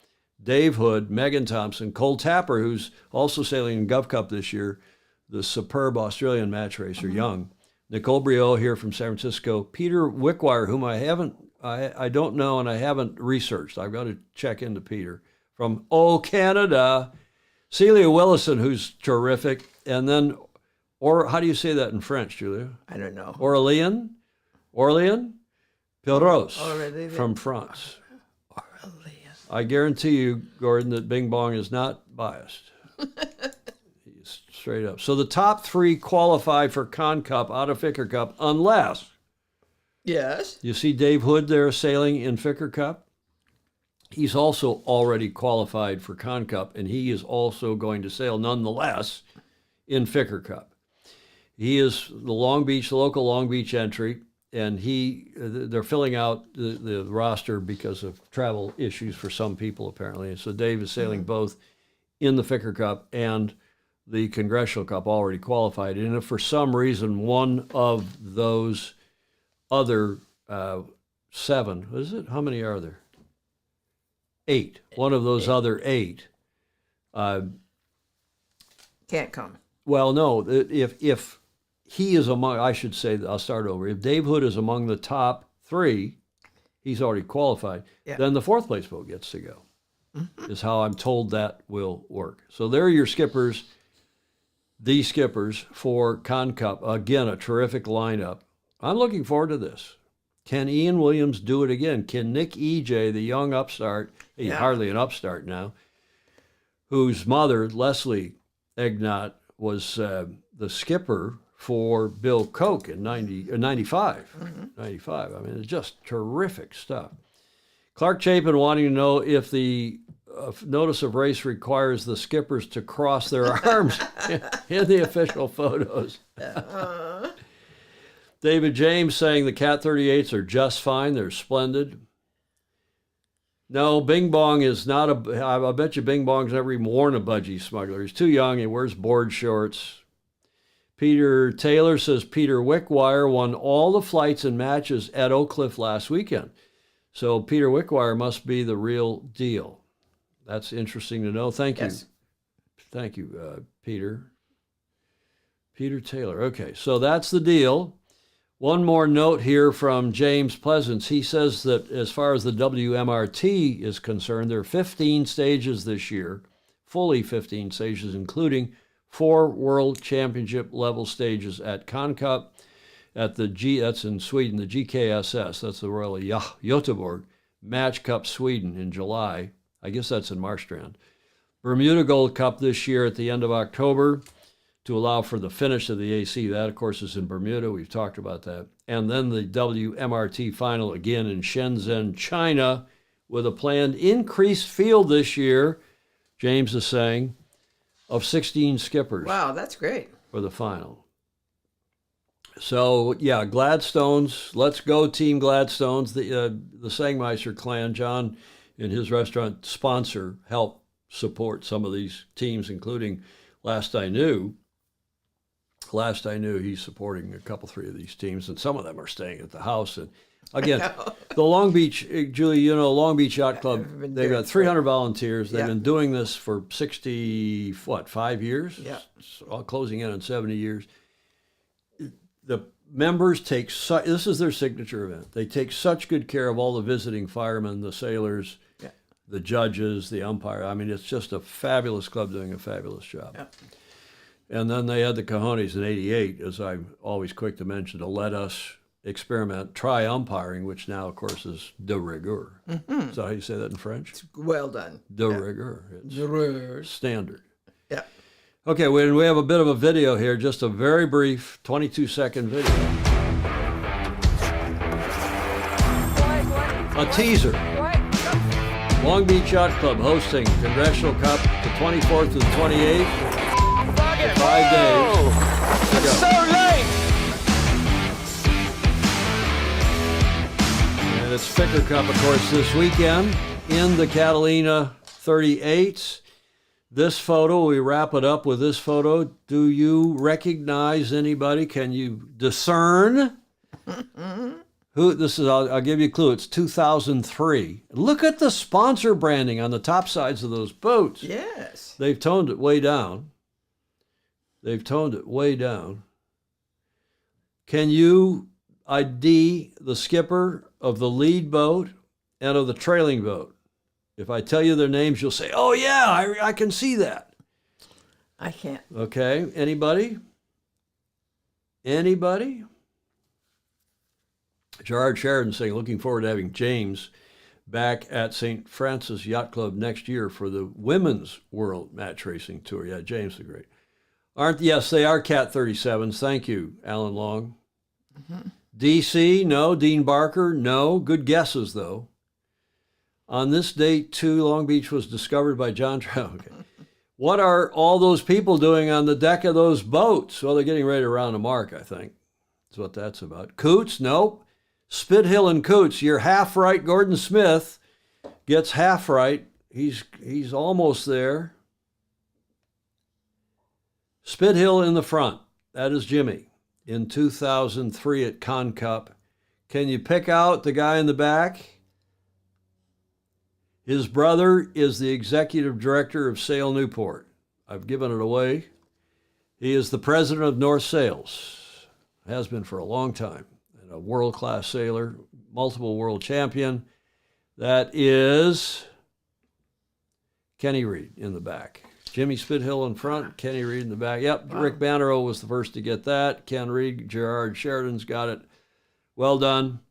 Dave Hood, Megan Thompson, Cole Tapper, who's also sailing in Gov Cup this year, the superb Australian match racer, young. Nicole Briot here from San Francisco. Peter Wickwire, whom I don't know and I haven't researched. I've got to check into Peter from Canada. Celia Willison, who's terrific, and then, or how do you say that in French, Julia? I don't know. Orléans Perros Aurélien. from France. Aurélien. I guarantee you, Gordon, that Bing Bong is not biased. He's straight up. So the top 3 qualify for Con Cup out of Ficker Cup, unless Yes. you see Dave Hood there sailing in Ficker Cup. He's also already qualified for Con Cup, and he is also going to sail nonetheless in Ficker Cup. He is the local Long Beach entry, and they're filling out the roster because of travel issues for some people, apparently. And so Dave is sailing both in the Ficker Cup and the Congressional Cup, already qualified. And if for some reason one of those other 7, what is it? How many are there? 8. One of those other 8. Can't come. Well, no. If he is among, I should say, I'll start over. If Dave Hood is among the top 3, he's already qualified. Yeah. Then the 4th place boat gets to go. Is how I'm told that will work. So there are your skippers. The skippers for Con Cup. Again, a terrific lineup. I'm looking forward to this. Can Ian Williams do it again? Can Nick E.J., the young upstart, he's hardly an upstart now, whose mother, Leslie Egnott, was the skipper for Bill Koch in 95. 95. I mean, it's just terrific stuff. Clark Chapin wanting to know if the notice of race requires the skippers to cross their arms in the official photos. David James saying the Cat 38s are just fine. They're splendid. No, Bing Bong is not I bet you Bing Bong's never even worn a budgie smuggler. He's too young. He wears board shorts. Peter Taylor says Peter Wickwire won all the flights and matches at Oak Cliff last weekend. So Peter Wickwire must be the real deal. That's interesting to know. Thank you. Yes. Thank you, Peter. Peter Taylor. Okay, so that's the deal. One more note here from James Pleasance. He says that as far as the WMRT is concerned, there are 15 stages this year, fully 15 stages, including 4 World Championship level stages at Con Cup, at that's in Sweden, the GKSS, that's the Royal Göteborg, Match Cup Sweden in July. I guess that's in Marstrand. Bermuda Gold Cup this year at the end of October, to allow for the finish of the AC. That, of course, is in Bermuda. We've talked about that. And then the WMRT final again in Shenzhen, China, with a planned increased field this year, James is saying, of 16 skippers. Wow, that's great. For the final. So, yeah, Gladstones. Let's go, Team Gladstones. The Sangmeister clan, John and his restaurant sponsor, help support some of these teams, including Last I Knew, he's supporting a couple, 3 of these teams, and some of them are staying at the house. And again, the Long Beach, Julie, Long Beach Yacht Club, they've got 300 volunteers. They've been doing this for 5 years? Yeah. Closing in on 70 years. The members take, this is their signature event. They take such good care of all the visiting firemen, the sailors, the judges, the umpire. I mean, it's just a fabulous club doing a fabulous job. Yeah. And then they had the cojones in '88, as I'm always quick to mention, to let us try umpiring, which now, of course, is de rigueur. Mm-hmm. Is that how you say that in French? It's well done. De rigueur. It's de rigueur. Standard. Yeah. Okay, we have a bit of a video here, just a very brief 22-second video. A teaser. Long Beach Yacht Club hosting Congressional Cup the 24th to the 28th. 5 days. It's so late! And it's Ficker Cup, of course, this weekend in the Catalina 38s. This photo, we wrap it up with this photo. Do you recognize anybody? Can you discern who this is? I'll give you a clue. It's 2003. Look at the sponsor branding on the top sides of those boats. Yes. They've toned it way down. Can you ID the skipper of the lead boat and of the trailing boat? If I tell you their names, you'll say, oh, yeah, I can see that. I can't. Okay, anybody? Anybody? Gerard Sheridan saying, looking forward to having James back at St. Francis Yacht Club next year for the Women's World Match Racing Tour. Yeah, James the Great. Yes, they are Cat 37s. Thank you, Alan Long. Mm-hmm. DC, no. Dean Barker, no. Good guesses, though. On this date, too, Long Beach was discovered by John Trout. Okay. What are all those people doing on the deck of those boats? Well, they're getting ready to round a mark, I think. That's what that's about. Coots, nope. Spithill and Coots, you're half right. Gordon Smith gets half right. He's almost there. Spithill in the front. That is Jimmy in 2003 at Con Cup. Can you pick out the guy in the back? His brother is the executive director of Sail Newport. I've given it away. He is the president of North Sails. Has been for a long time. And a world-class sailor, multiple world champion. That is Kenny Reed in the back. Jimmy Spithill in front, Kenny Reed in the back. Yep, wow. Rick Bannerow was the first to get that. Ken Reed, Gerard Sheridan's got it. Well done.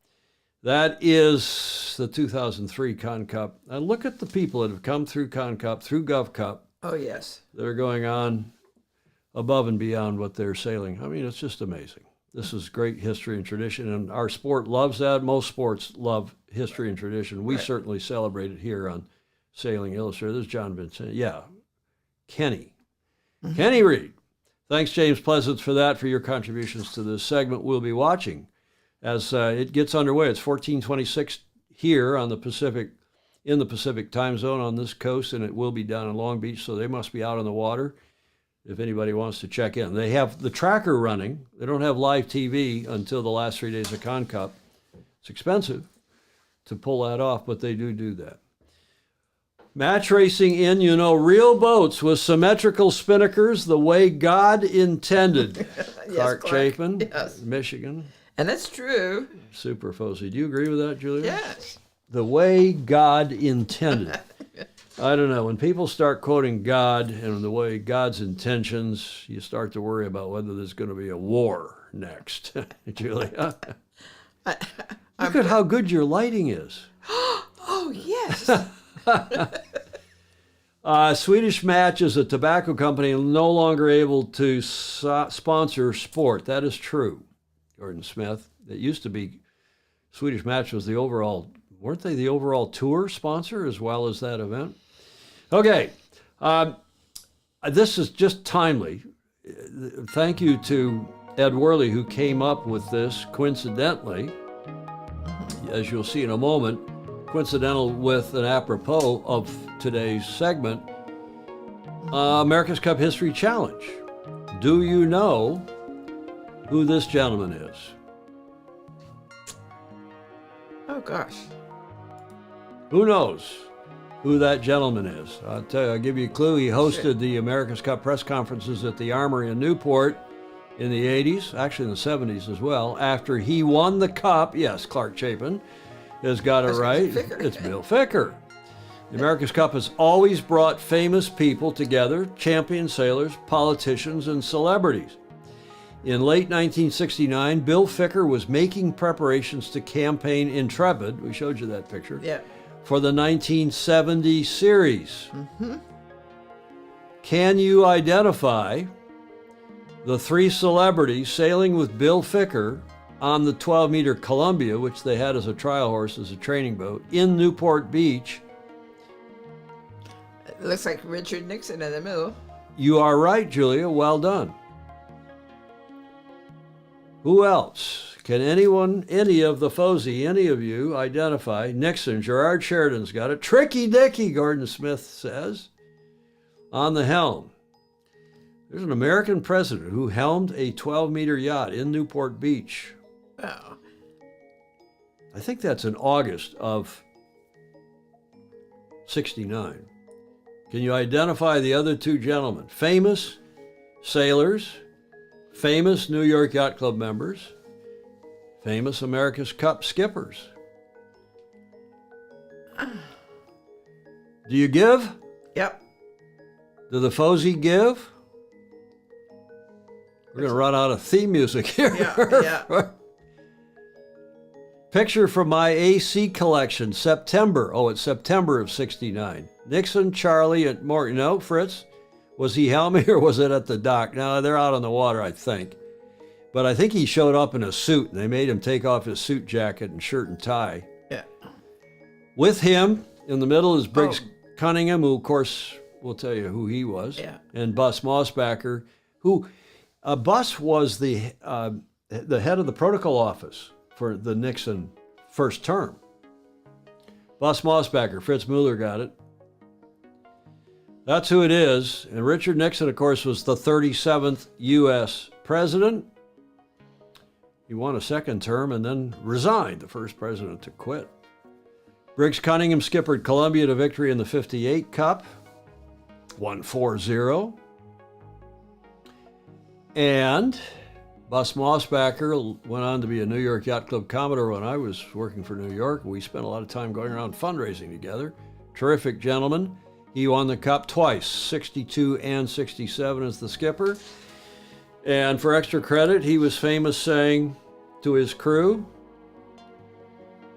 That is the 2003 Con Cup. And look at the people that have come through Con Cup, through Gov Cup. Oh, yes. That are going on above and beyond what they're sailing. I mean, it's just amazing. This is great history and tradition, and our sport loves that. Most sports love history and tradition. We certainly celebrate it here on Sailing Illustrated. There's John Vincent. Yeah, Kenny. Mm-hmm. Kenny Reed. Thanks, James Pleasance, for that, for your contributions to this segment. We'll be watching as it gets underway. It's 14:26 here on the Pacific, in the Pacific time zone on this coast, and it will be down in Long Beach, so they must be out on the water if anybody wants to check in. They have the tracker running. They don't have live TV until the last 3 days of Con Cup. It's expensive to pull that off, but they do that. Match racing in, real boats with symmetrical spinnakers the way God intended. Yes, Clark Chapin, yes. Michigan. And that's true. Super Fozy. Do you agree with that, Julia? Yes. The way God intended. I don't know. When people start quoting God and the way God's intentions, you start to worry about whether there's going to be a war next. Julia? Look at how good your lighting is. Oh, yes. Swedish Match is a tobacco company no longer able to sponsor sport. That is true, Gordon Smith. It used to be Swedish Match was the overall, weren't they the overall tour sponsor as well as that event? Okay, this is just timely. Thank you to Ed Worley, who came up with this coincidentally, as you'll see in a moment, coincidental with an apropos of today's segment, America's Cup History Challenge. Do you know who this gentleman is? Oh, gosh. Who knows who that gentleman is? I'll tell you, I'll give you a clue. He hosted the America's Cup press conferences at the Armory in Newport in the 80s, actually in the 70s as well. After he won the Cup, yes, Clark Chapin has got it right. It's Bill Ficker. The America's Cup has always brought famous people together, champion sailors, politicians, and celebrities. In late 1969, Bill Ficker was making preparations to campaign Intrepid, we showed you that picture, for the 1970 series. Mm-hmm. Can you identify the three celebrities sailing with Bill Ficker on the 12-meter Columbia, which they had as a trial horse, as a training boat, in Newport Beach? It looks like Richard Nixon in the middle. You are right, Julia. Well done. Who else? Can anyone, any of the Fozy, any of you identify? Nixon, Gerard Sheridan's got it. Tricky Dicky, Gordon Smith says, on the helm. There's an American president who helmed a 12-meter yacht in Newport Beach. Oh. I think that's in August of 69. Can you identify the other two gentlemen? Famous sailors, famous New York Yacht Club members, famous America's Cup skippers. Do you give? Yep. Do the Fozy give? We're going to run out of theme music here. Yeah. Picture from my AC collection, September. Oh, it's September of '69. Nixon, Charlie, and Morton. No, Fritz, was he helmet or was it at the dock? No, they're out on the water, I think. But I think he showed up in a suit, and they made him take off his suit jacket and shirt and tie. Yeah. With him, in the middle, is Briggs Cunningham, who, of course, we'll tell you who he was, and Bus Mossbacher, who Bus was the head of the protocol office for the Nixon first term. Bus Mossbacher, Fritz Mueller got it. That's who it is. And Richard Nixon, of course, was the 37th U.S. president. He won a second term and then resigned, the first president to quit. Briggs Cunningham skippered Columbia to victory in the 58 Cup, won 4-0. And Bus Mossbacher went on to be a New York Yacht Club Commodore when I was working for New York. We spent a lot of time going around fundraising together. Terrific gentleman. He won the Cup twice, 62 and 67 as the skipper. And for extra credit, he was famous saying to his crew,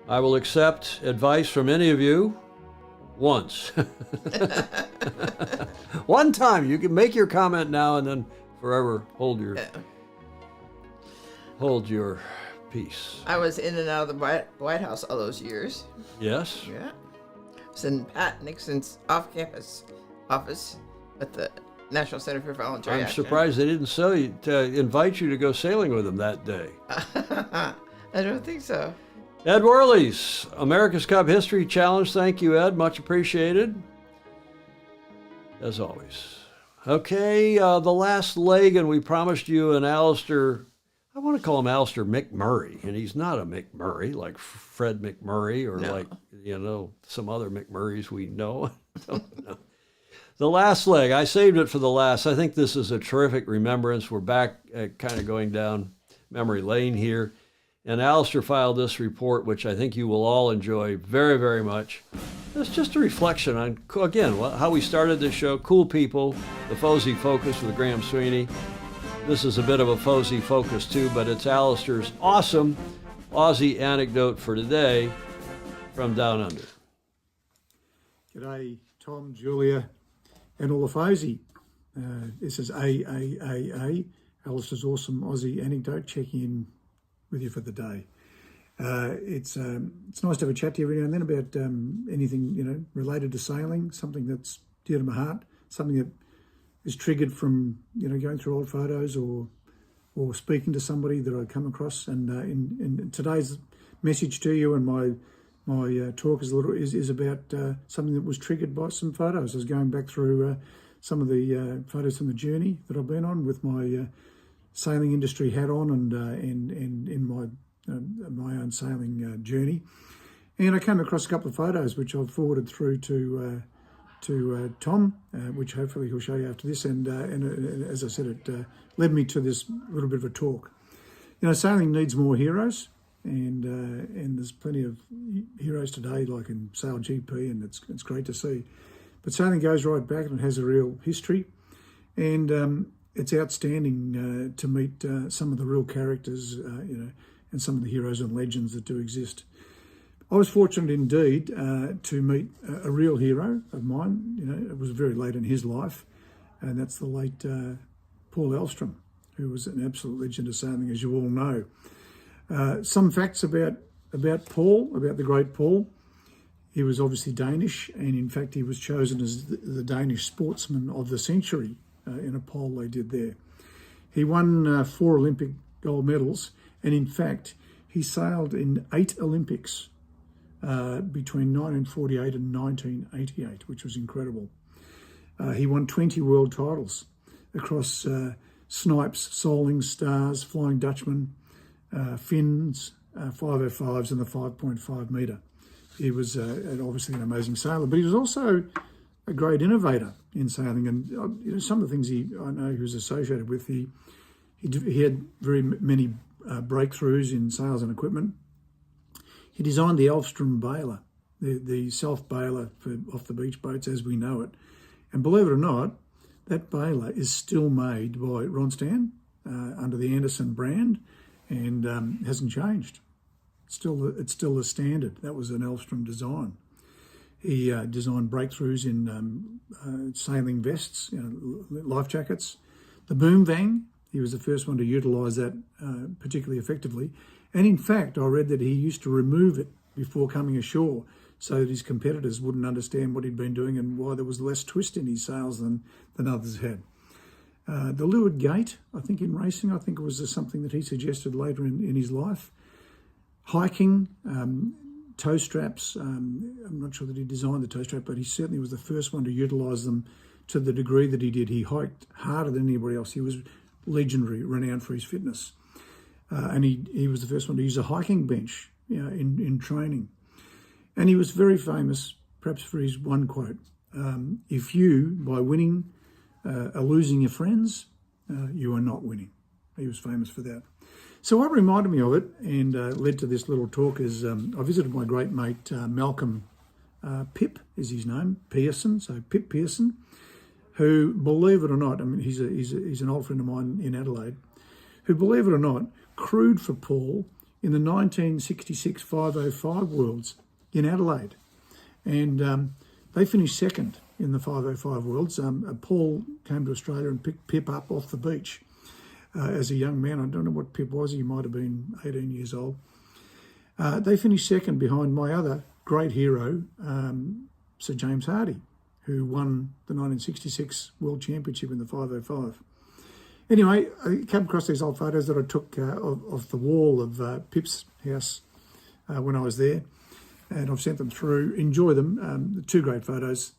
"I will accept advice from any of you once." One time. You can make your comment now and then forever hold your peace. I was in and out of the White House all those years. Yes? Yeah. I was in Pat Nixon's off-campus office at the National Center for Voluntary I'm Action. surprised they didn't invite you to go sailing with them that day. I don't think so. Ed Worley's America's Cup History Challenge. Thank you, Ed. Much appreciated. As always. Okay, the last leg, and we promised you an Alistair, I want to call him Alistair McMurray, and he's not a McMurray like Fred McMurray or like, some other McMurrays we know. No. The last leg, I saved it for the last. I think this is a terrific remembrance. We're back kind of going down memory lane here. And Alistair filed this report, which I think you will all enjoy very, very much. It's just a reflection on, again, how we started this show. Cool people, the Fosey Focus with Graham Sweeney. This is a bit of a Fosey Focus too, but it's Alistair's awesome Aussie anecdote for today from Down Under. G'day, Tom, Julia, and all the Fosey. This is AAAA, Alistair's awesome Aussie anecdote, checking in with you for the day. It's nice to have a chat to you every now and then about anything related to sailing, something that's dear to my heart, something that is triggered from going through old photos or speaking to somebody that I come across. And in today's message to you and my talk is about something that was triggered by some photos. I was going back through some of the photos from the journey that I've been on with my sailing industry hat on and in my own sailing journey, and I came across a couple of photos which I've forwarded through to Tom, which hopefully he'll show you after this. And as I said, it led me to this little bit of a talk. Sailing needs more heroes, and there's plenty of heroes today, like in Sail GP, and it's great to see. But sailing goes right back and it has a real history, and it's outstanding to meet some of the real characters, and some of the heroes and legends that do exist. I was fortunate indeed to meet a real hero of mine. It was very late in his life, and that's the late Paul Elvstrom, who was an absolute legend of sailing, as you all know. Some facts about Paul, about the great Paul. He was obviously Danish, and in fact he was chosen as the Danish sportsman of the century in a poll they did there. He won 4 Olympic gold medals, and in fact he sailed in 8 Olympics between 1948 and 1988, which was incredible. He won 20 world titles across snipes, solings, stars, flying Dutchman, fins, 505s and the 5.5 metre. He was obviously an amazing sailor, but he was also a great innovator in sailing. And some of the things I know he was associated with, he had very many breakthroughs in sails and equipment. He designed the Elvstrom bailer, the self-bailer for off-the-beach boats as we know it. And believe it or not, that bailer is still made by Ronstan, under the Anderson brand, and hasn't changed. It's still the standard. That was an Elstrom design. He designed breakthroughs in sailing vests, life jackets. The boom vang, he was the first one to utilise that particularly effectively. And in fact, I read that he used to remove it before coming ashore so that his competitors wouldn't understand what he'd been doing and why there was less twist in his sails than others had. The leeward gate, I think in racing, I think it was something that he suggested later in his life. Hiking, toe straps, I'm not sure that he designed the toe strap, but he certainly was the first one to utilise them to the degree that he did. He hiked harder than anybody else. He was legendary, renowned for his fitness. And he was the first one to use a hiking bench in training. And he was very famous, perhaps for his one quote, if you, by winning, are losing your friends, you are not winning. He was famous for that. So what reminded me of it and led to this little talk is I visited my great mate Malcolm Pip is his name, Pearson, so Pip Pearson, who, believe it or not, I mean, he's an old friend of mine in Adelaide, who, believe it or not, crewed for Paul in the 1966 505 Worlds in Adelaide. And they finished second in the 505 Worlds. Paul came to Australia and picked Pip up off the beach as a young man. I don't know what Pip was. He might have been 18 years old. They finished second behind my other great hero, Sir James Hardy, who won the 1966 World Championship in the 505. Anyway, I came across these old photos that I took off the wall of Pip's house when I was there, and I've sent them through. Enjoy them. Two great photos.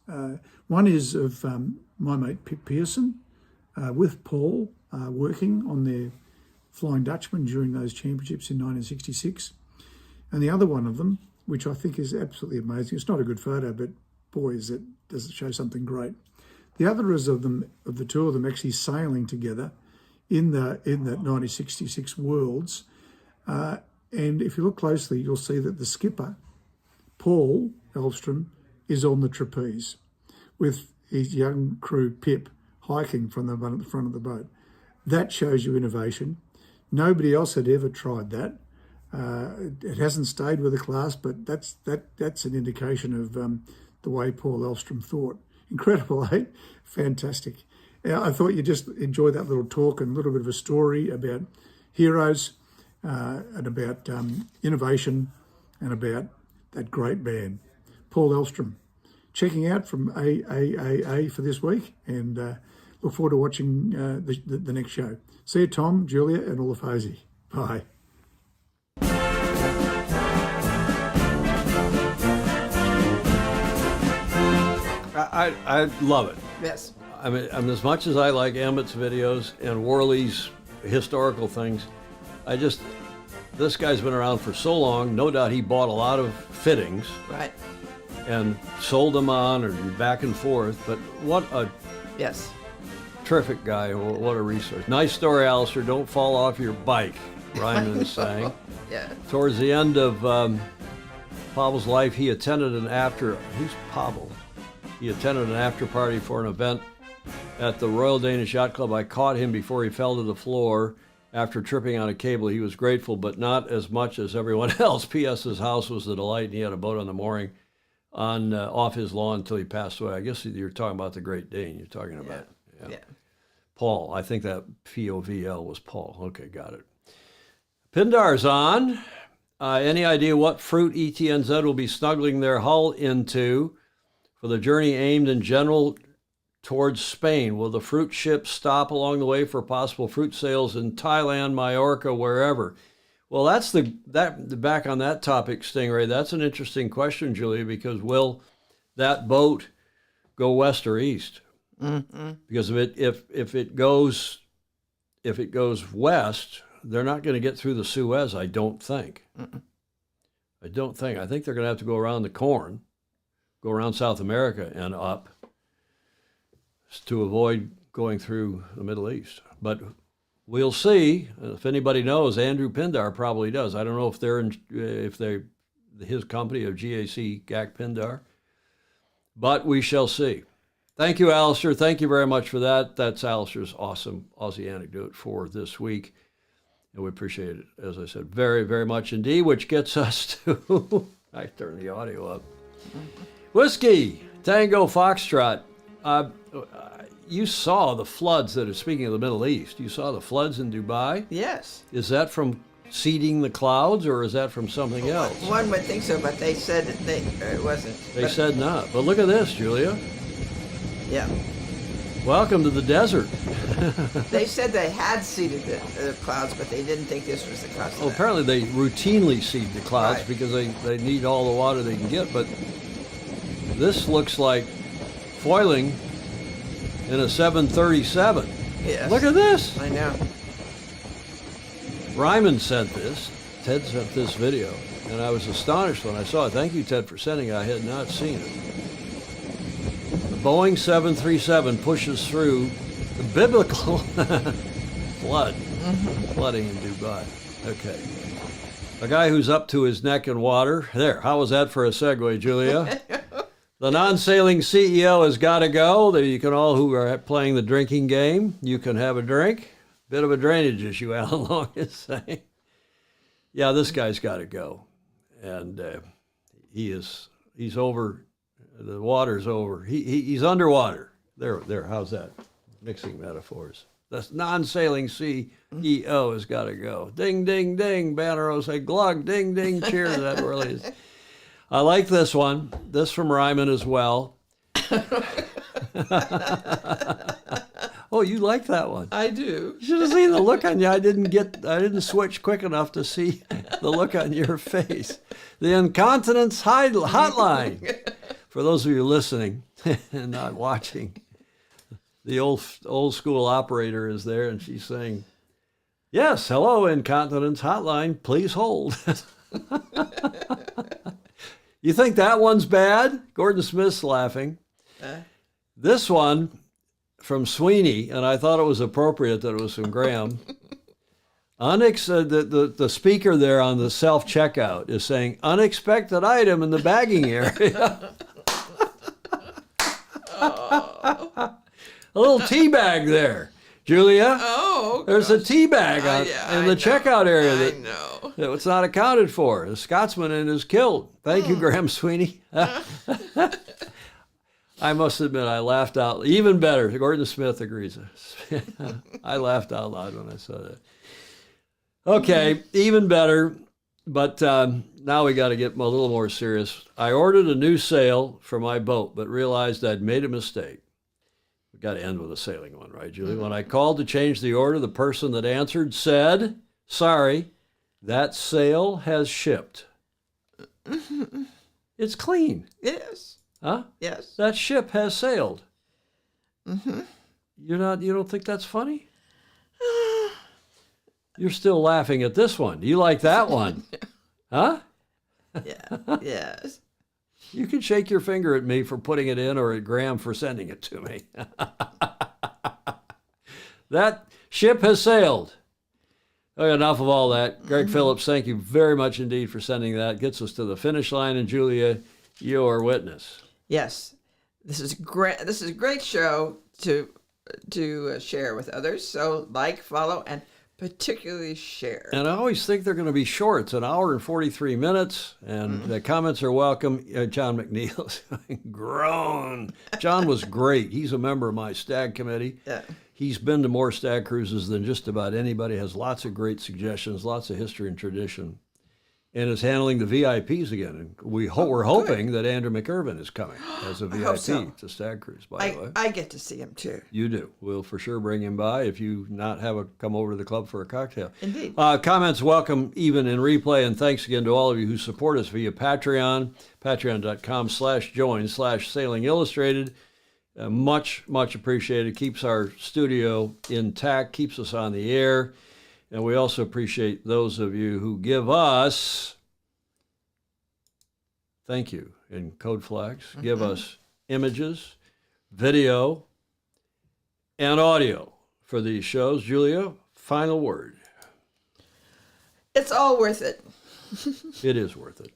One is of my mate Pip Pearson with Paul working on their Flying Dutchman during those championships in 1966. And the other one of them, which I think is absolutely amazing. It's not a good photo, but boy, does it show something great. The other is of the two of them actually sailing together in that 1966 Worlds. And if you look closely, you'll see that the skipper, Paul Elstrom, is on the trapeze with his young crew, Pip, hiking from the front of the boat. That shows you innovation. Nobody else had ever tried that. It hasn't stayed with the class, but that's an indication of the way Paul Elstrom thought. Incredible, eh? Fantastic. I thought you'd just enjoy that little talk and a little bit of a story about heroes and about innovation and about that great man, Paul Elstrom. Checking out from AAAA for this week, and look forward to watching the next show. See you, Tom, Julia, and all the Fosey. Bye. I love it. Yes. I mean, as much as I like Emmett's videos and Worley's historical things, this guy's been around for so long. No doubt he bought a lot of fittings. Right. And sold them on and back and forth. But what a terrific guy. What a resource. Nice story, Alistair. Don't fall off your bike, Ryman is saying. Yeah. Towards the end of Pavel's life, he attended who's Pavel? He attended an after party for an event at the Royal Danish Yacht Club. I caught him before he fell to the floor after tripping on a cable. He was grateful, but not as much as everyone else. P.S. His house was a delight, and he had a boat on the mooring off his lawn until he passed away. I guess you're talking about the Great Dane. You're talking about Paul. I think that P-O-V-L was Paul. Okay, got it. Pindar's on. Any idea what fruit ETNZ will be snuggling their hull into for the journey aimed in general towards Spain? Will the fruit ships stop along the way for possible fruit sales in Thailand, Majorca, wherever? Well, back on that topic, Stingray, that's an interesting question, Julia, because will that boat go west or east? Mm-hmm. Because if it goes west, they're not going to get through the Suez, I don't think. Mm-mm. I don't think. I think they're going to have to go around the Horn, go around South America and up to avoid going through the Middle East. But we'll see. If anybody knows, Andrew Pindar probably does. I don't know if his company of GAC Pindar, but we shall see. Thank you, Alistair. Thank you very much for that. That's Alistair's awesome Aussie anecdote for this week. And we appreciate it, as I said, very, very much indeed, which gets us to, I turn the audio up. Whiskey, Tango Foxtrot. You saw the floods that are, speaking of the Middle East, you saw the floods in Dubai? Yes. Is that from seeding the clouds, or is that from something else? One would think so, but they said it wasn't. They said not. But look at this, Julia. Yeah. Welcome to the desert. They said they had seeded the clouds, but they didn't think this was the cause of Well, that. apparently they routinely seed the clouds Right. because they need all the water they can get. But this looks like foiling in a 737. Yes. Look at this. I know. Ryman sent this. Ted sent this video, and I was astonished when I saw it. Thank you, Ted, for sending it. I had not seen it. The Boeing 737 pushes through the biblical flooding in Dubai. Okay. A guy who's up to his neck in water. There, how was that for a segue, Julia? The non-sailing CEO has got to go. You can all who are playing the drinking game, you can have a drink. Bit of a drainage issue, Alan Long is saying. Yeah, this guy's got to go. And he's over, the water's over. He's underwater. There, how's that? Mixing metaphors. The non-sailing CEO has got to go. Ding, ding, ding. Banner will say glug, ding, ding, cheers. That really is. I like this one. This from Ryman as well. Oh, you like that one? I do. You should have seen the look on you. I didn't switch quick enough to see the look on your face. The incontinence hotline. For those of you listening and not watching, the old school operator is there, and she's saying, "Yes, hello, incontinence hotline. Please hold." You think that one's bad? Gordon Smith's laughing. This one from Sweeney, and I thought it was appropriate that it was from Graham. The speaker there on the self-checkout is saying, "Unexpected item in the bagging area." A little tea bag there, Julia. Oh, there's a tea bag in the checkout area that it's not accounted for. The Scotsman in is killed. Thank you, Graham Sweeney. I must admit, I laughed out. Even better, Gordon Smith agrees. I laughed out loud when I saw that. Okay, even better, but now we got to get a little more serious. I ordered a new sail for my boat, but realized I'd made a mistake. We got to end with a sailing one, right, Julie? When I called to change the order, the person that answered said, "Sorry, that sail has shipped." It's clean. Yes. Huh? Yes. That ship has sailed. Mm-hmm. You don't think that's funny? You're still laughing at this one. You like that one? Huh? Yeah. Yes. You can shake your finger at me for putting it in or at Graham for sending it to me. That ship has sailed. Okay, enough of all that. Greg Phillips, thank you very much indeed for sending that. Gets us to the finish line. And Julia, your witness. Yes. This is great. This is a great show to share with others. So like, follow, and particularly share. And I always think they're going to be short. It's an hour and 43 minutes, and the comments are welcome. John McNeil's groan. John was great. He's a member of my stag committee. Yeah. He's been to more stag cruises than just about anybody, has lots of great suggestions, lots of history and tradition, and is handling the VIPs again. And we're hoping that Andrew McIrvin is coming as a VIP to Stag Cruise, by the way. I get to see him too. You do. We'll for sure bring him by if you not come over to the club for a cocktail. Indeed. Comments welcome even in replay, and thanks again to all of you who support us via Patreon, patreon.com/join/Sailing Illustrated. Much, much appreciated. Keeps our studio intact, keeps us on the air. And we also appreciate those of you who give us, thank you, in code flags, give us images, video, and audio for these shows. Julia, final word. It's all worth it. It is worth it.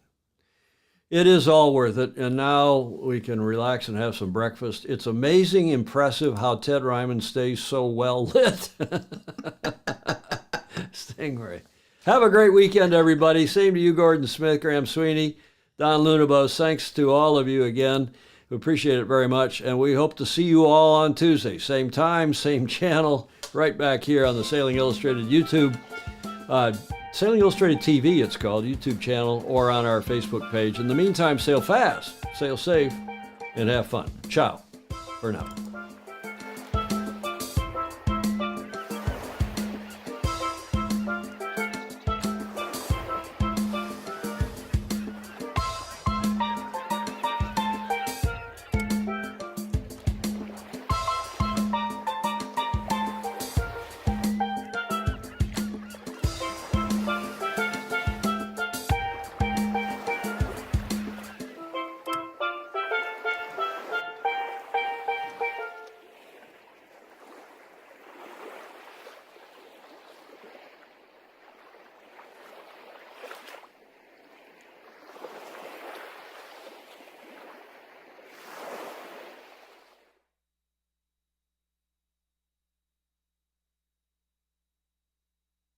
It is all worth it, and now we can relax and have some breakfast. It's amazing, impressive how Ted Ryman stays so well lit. Stingray. Have a great weekend, everybody. Same to you, Gordon Smith, Graham Sweeney, Don Lunabos. Thanks to all of you again. We appreciate it very much, and we hope to see you all on Tuesday. Same time, same channel, right back here on the Sailing Illustrated YouTube. Sailing Illustrated TV, it's called, YouTube channel, or on our Facebook page. In the meantime, sail fast, sail safe, and have fun. Ciao for now.